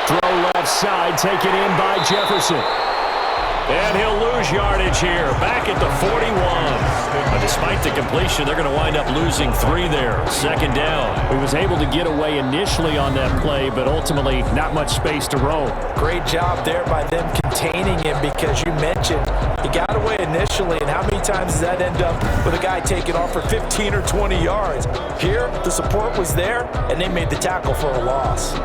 Throw left side, taken in by Jefferson. And he'll lose yardage here, back at the 41. But despite the completion, they're going to wind up losing 3 there. 2nd down. He was able to get away initially on that play, but ultimately not much space to roam. Great job there by them containing him, because you mentioned he got away initially, and how many times does that end up with a guy taking off for 15 or 20 yards? Here, the support was there, and they made the tackle for a loss.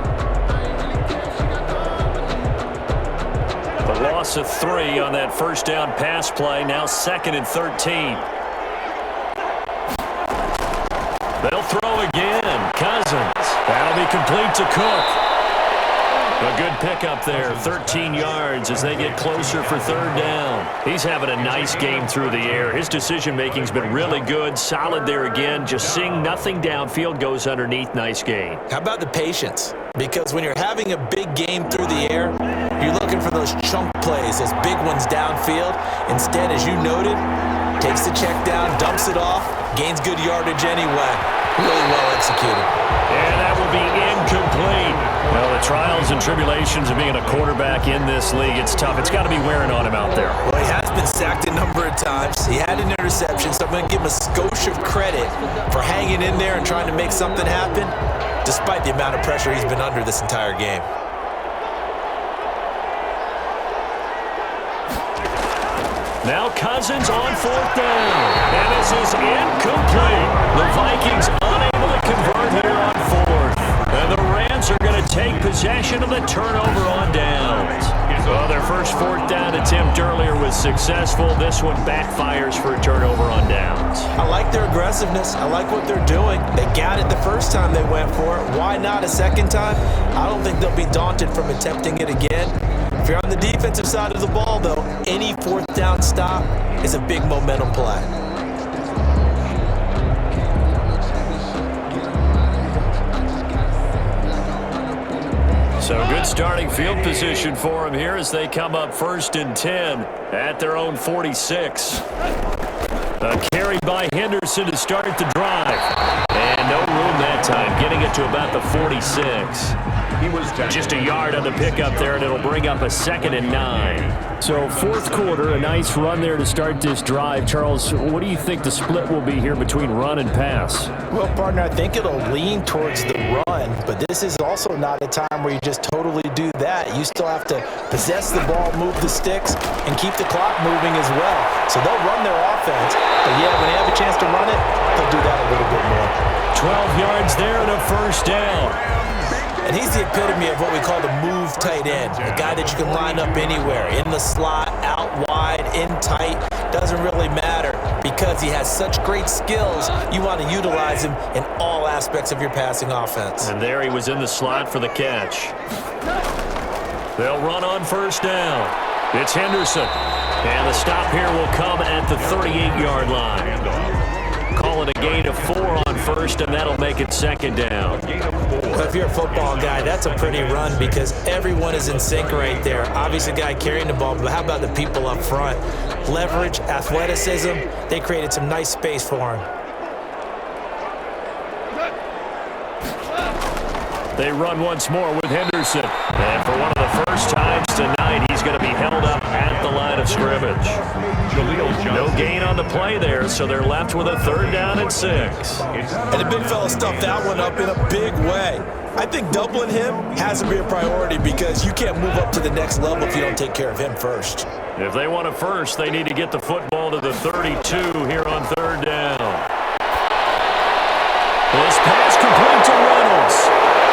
The loss of 3 on that first down pass play. Now 2nd and 13. They'll throw again. Cousins. That'll be complete to Cook. A good pickup there. 13 yards as they get closer for 3rd down. He's having a nice game through the air. His decision-making's been really good. Solid there again. Just seeing nothing downfield, goes underneath. Nice gain. How about the patience? Because when you're having a big game through the air, you're looking for those chunk plays, those big ones downfield. Instead, as you noted, takes the check down, dumps it off, gains good yardage anyway. Really well executed. And that will be incomplete. Well, the trials and tribulations of being a quarterback in this league, it's tough. It's got to be wearing on him out there. Well, he has been sacked a number of times. He had an interception, so I'm going to give him a skosh of credit for hanging in there and trying to make something happen, despite the amount of pressure he's been under this entire game. Now Cousins on 4th down. And this is incomplete. The Vikings unable to convert here on 4th. And the Rams are going to take possession of the turnover on downs. Well, their first 4th down attempt earlier was successful. This one backfires for a turnover on downs. I like their aggressiveness. I like what they're doing. They got it the first time they went for it. Why not a second time? I don't think they'll be daunted from attempting it again. If you're on the defensive side of the ball, though, any 4th down stop is a big momentum play. So good starting field position for them here as they come up 1st and 10 at their own 46. A carry by Henderson to start the drive. And no room that time, getting it to about the 46. He was just a yard on the pickup there, and it'll bring up a 2nd and 9. So 4th quarter, a nice run there to start this drive. Charles, what do you think the split will be here between run and pass? Well, partner, I think it'll lean towards the run, but this is also not a time where you just totally do that. You still have to possess the ball, move the sticks, and keep the clock moving as well. So they'll run their offense, but yeah, when they have a chance to run it, they'll do that a little bit more. 12 yards there and a first down. And he's the epitome of what we call the move tight end, a guy that you can line up anywhere, in the slot, out wide, in tight, doesn't really matter because he has such great skills. You want to utilize him in all aspects of your passing offense. And there he was in the slot for the catch. They'll run on first down. It's Henderson. And the stop here will come at the 38-yard line. Call it a gain of 4 on first, and that'll make it 2nd down. But if you're a football guy, that's a pretty run because everyone is in sync right there. Obviously, the guy carrying the ball, but how about the people up front? Leverage, athleticism, they created some nice space for him. They run once more with Henderson. And for one of the first times tonight, he's going to be held up at the line of scrimmage. No gain on the play there, so they're left with a 3rd down and 6. And the big fella stuffed that one up in a big way. I think doubling him has to be a priority because you can't move up to the next level if you don't take care of him first. If they want it first, they need to get the football to the 32 here on 3rd down. This pass complete to Reynolds.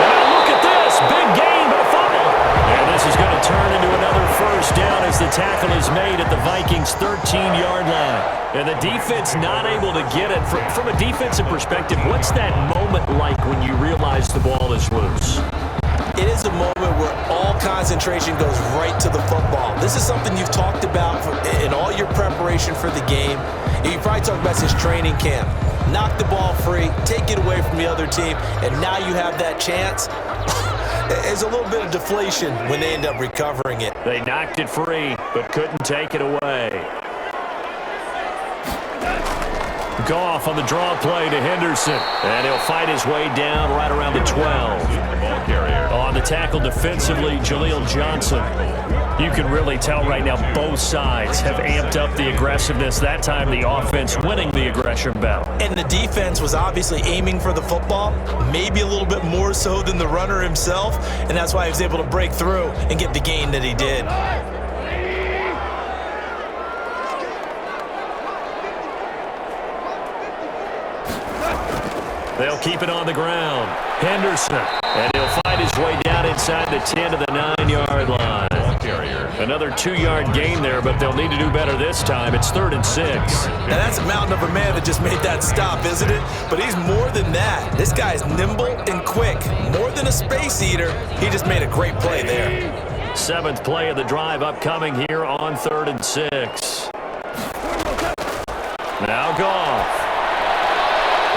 And now look at this. Big gain, but a fumble. And this is going to turn into another 1st down as the tackle is made at the Vikings' 13-yard line. And the defense not able to get it. From a defensive perspective, what's that moment like when you realize the ball is loose? It is a moment where all concentration goes right to the football. This is something you've talked about in all your preparation for the game. You probably talked about this training camp. Knock the ball free, take it away from the other team, and now you have that chance. There's a little bit of deflation when they end up recovering it. They knocked it free, but couldn't take it away. Goff on the draw play to Henderson, and he'll fight his way down right around the 12. On the tackle defensively, Jaleel Johnson. You can really tell right now both sides have amped up the aggressiveness. That time the offense winning the aggression battle. And the defense was obviously aiming for the football, maybe a little bit more so than the runner himself, and that's why he was able to break through and get the gain that he did. They'll keep it on the ground. Henderson, and he'll find his way down inside the 10 to the 9-yard line. Another 2-yard gain there, but they'll need to do better this time. It's 3rd and 6. Now that's a mountain of a man that just made that stop, isn't it? But he's more than that. This guy's nimble and quick. More than a space eater, he just made a great play there. 7th play of the drive upcoming here on 3rd and 6. Now Goff.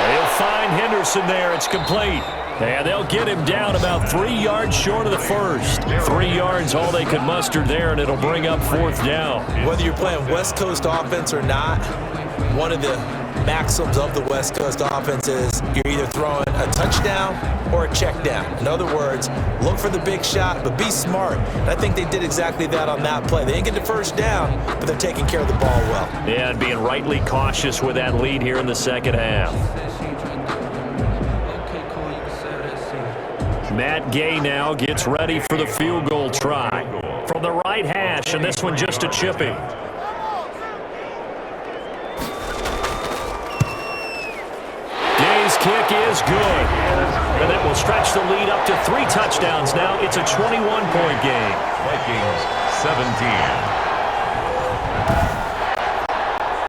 They'll find Henderson there. It's complete. And they'll get him down about 3 yards short of the first. 3 yards all they could muster there, and it'll bring up 4th down. Whether you're playing West Coast offense or not, one of the maxims of the West Coast offense is you're either throwing a touchdown or a check down. In other words, look for the big shot, but be smart. And I think they did exactly that on that play. They didn't get the first down, but they're taking care of the ball well. Yeah, and being rightly cautious with that lead here in the second half. Matt Gay now gets ready for the field goal try. From the right hash, and this one just a chippy. Gay's kick is good. And that will stretch the lead up to 3 touchdowns now. It's a 21-point game. Vikings 17.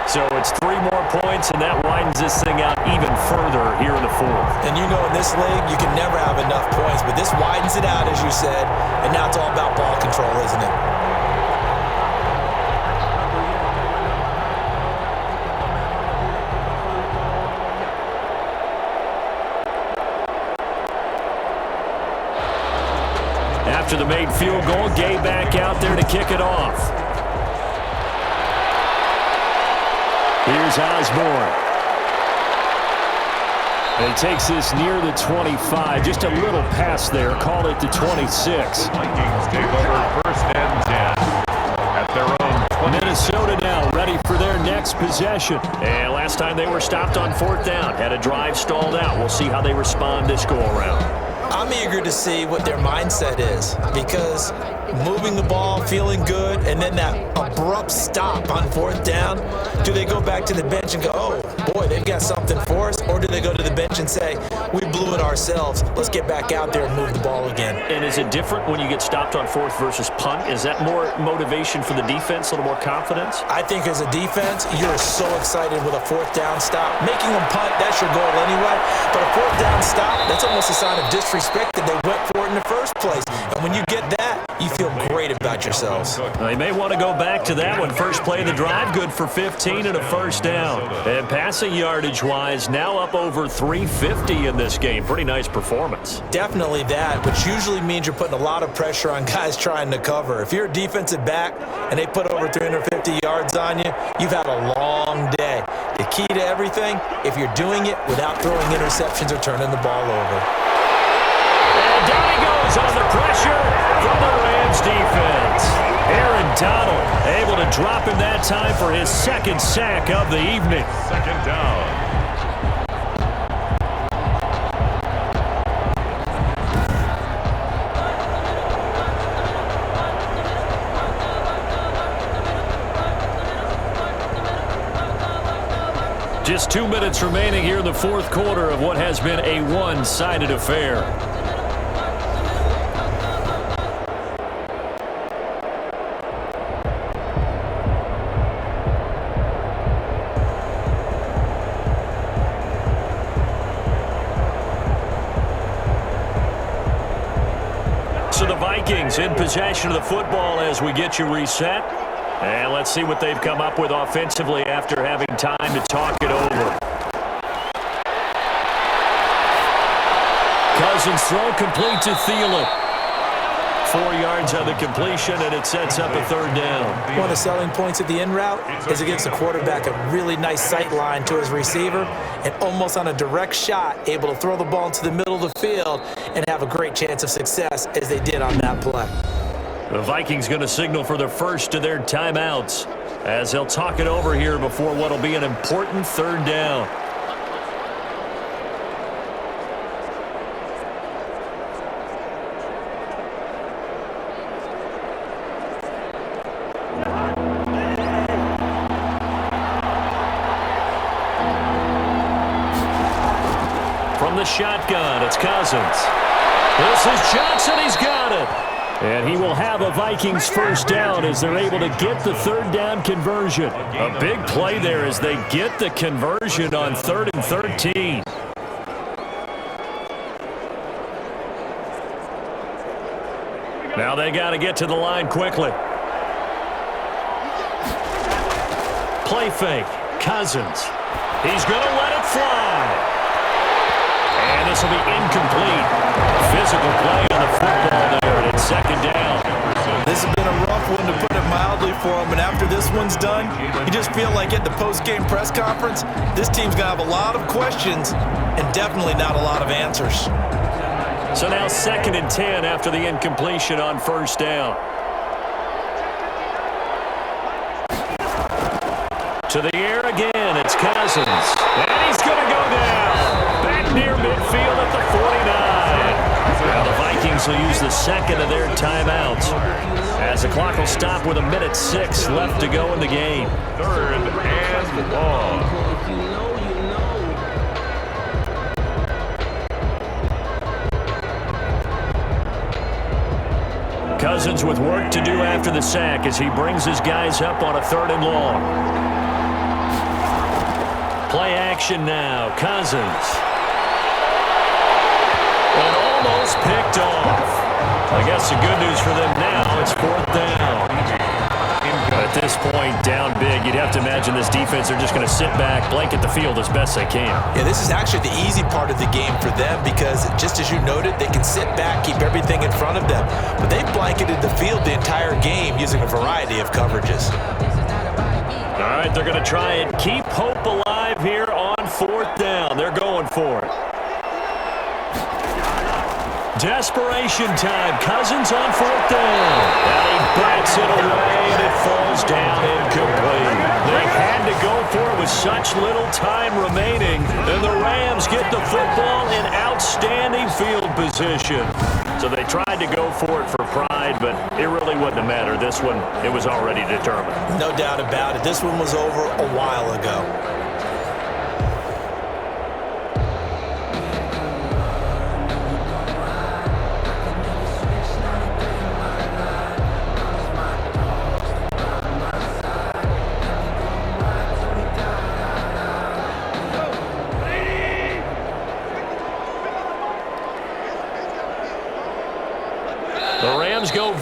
So it's 3 more points, and that widens this thing out even further here in the 4th. And you know in this league, you can never have enough points, but this widens it out, as you said, and now it's all about ball control, isn't it? After the made field goal, Gay back out there to kick it off. Here's Osborne. And he takes this near the 25. Just a little pass there. Call it the 26. Vikings take over 1st and 10 at their own 20. Minnesota now ready for their next possession. And last time they were stopped on 4th down. Had a drive stalled out. We'll see how they respond this go-around. I'm eager to see what their mindset is because moving the ball, feeling good, and then that abrupt stop on 4th down, do they go back to the bench and go, oh, boy, they've got something for us? Or do they go to the bench and say, we blew it ourselves, let's get back out there and move the ball again? And is it different when you get stopped on 4th versus punt? Is that more motivation for the defense, a little more confidence? I think as a defense, you're so excited with a 4th down stop. Making them punt, that's your goal anyway. But a 4th down stop, that's almost a sign of disrespect respect that they went for it in the first place. And when you get that, you feel great about yourselves. They may want to go back to that one. First play of the drive, good for 15 and a first down. And passing yardage-wise, now up over 350 in this game. Pretty nice performance. Definitely that, which usually means you're putting a lot of pressure on guys trying to cover. If you're a defensive back and they put over 350 yards on you, you've had a long day. The key to everything, if you're doing it without throwing interceptions or turning the ball over. And down he goes on the pressure from the Rams defense. Aaron Donald able to drop him that time for his second sack of the evening. Second down. Just 2 minutes remaining here in the fourth quarter of what has been a one-sided affair. So the Vikings in possession of the football as we get you reset. And let's see what they've come up with offensively after having time to talk it over. Cousins throw complete to Thielen. 4 yards on the completion, and it sets up a third down. One of the selling points of the in route is it gives the quarterback a really nice sight line to his receiver and almost on a direct shot, able to throw the ball into the middle of the field and have a great chance of success as they did on that play. The Vikings going to signal for the first of their timeouts as they'll talk it over here before what will be an important third down. From the shotgun, it's Cousins. This is Johnson. He's got it. And he will have a Vikings first down as they're able to get the third down conversion. A big play there as they get the conversion on 3rd and 13. Now they got to get to the line quickly. Play fake. Cousins. He's going to let it fly. And this will be incomplete. Physical play on the football there, and it's second down. This has been a rough one, to put it mildly, for him. And after this one's done, you just feel like at the post-game press conference, this team's going to have a lot of questions and definitely not a lot of answers. So now 2nd and 10 after the incompletion on first down. To the air again, it's Cousins. And he's going to go down. Back near midfield at the 49. Now the Vikings will use the second of their timeouts as the clock will stop with 1:06 left to go in the game. 3rd and long. Cousins with work to do after the sack as he brings his guys up on a 3rd and long. Play action now. Cousins. And almost picked off. I guess the good news for them now, it's 4th down. At this point, down big, you'd have to imagine this defense, they're just going to sit back, blanket the field as best they can. Yeah, this is actually the easy part of the game for them because, just as you noted, they can sit back, keep everything in front of them. But they've blanketed the field the entire game using a variety of coverages. All right, they're going to try and keep hope alive here on 4th down. They're going for it. Desperation time. Cousins on 4th down. And he bats it away, and it falls down incomplete. They had to go for it with such little time remaining. And the Rams get the football in outstanding field position. So they tried to go for it for pride, but it really wouldn't have mattered. This one, it was already determined. No doubt about it. This one was over a while ago.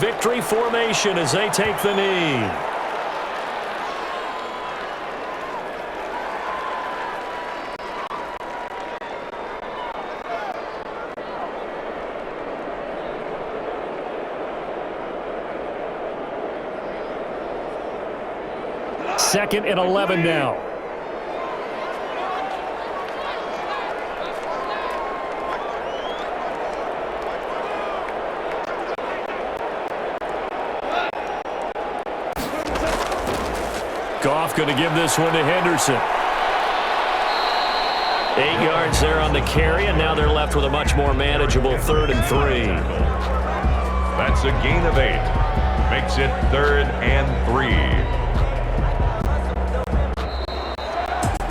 victory formation as they take the knee. Second and 11 now. Goff going to give this one to Henderson. 8 yards there on the carry, and now they're left with a much more manageable 3rd and 3. That's a gain of 8. Makes it 3rd and 3.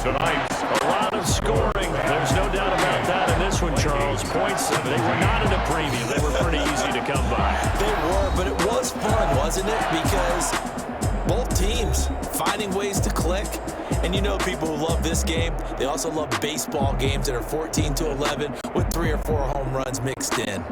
Tonight's a lot of scoring. There's no doubt about that in this one, Charles. Points, they were not in a premium. They were pretty easy to come by. They were, but it was fun, wasn't it? Because both teams finding ways to click. And you know people who love this game, they also love baseball games that are 14-11 with 3 or 4 home runs mixed in.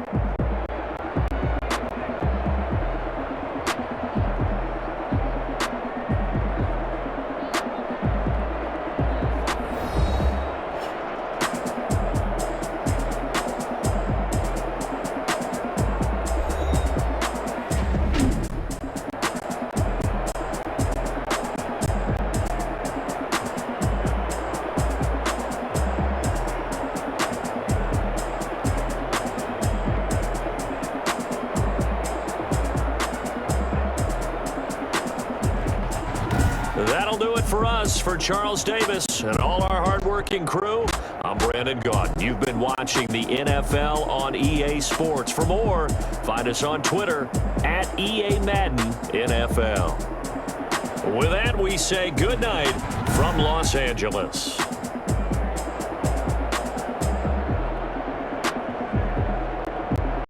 That'll do it for us. For Charles Davis and all our hardworking crew, I'm Brandon Gaudin. You've been watching the NFL on EA Sports. For more, find us on Twitter at EA Madden NFL. With that, we say good night from Los Angeles.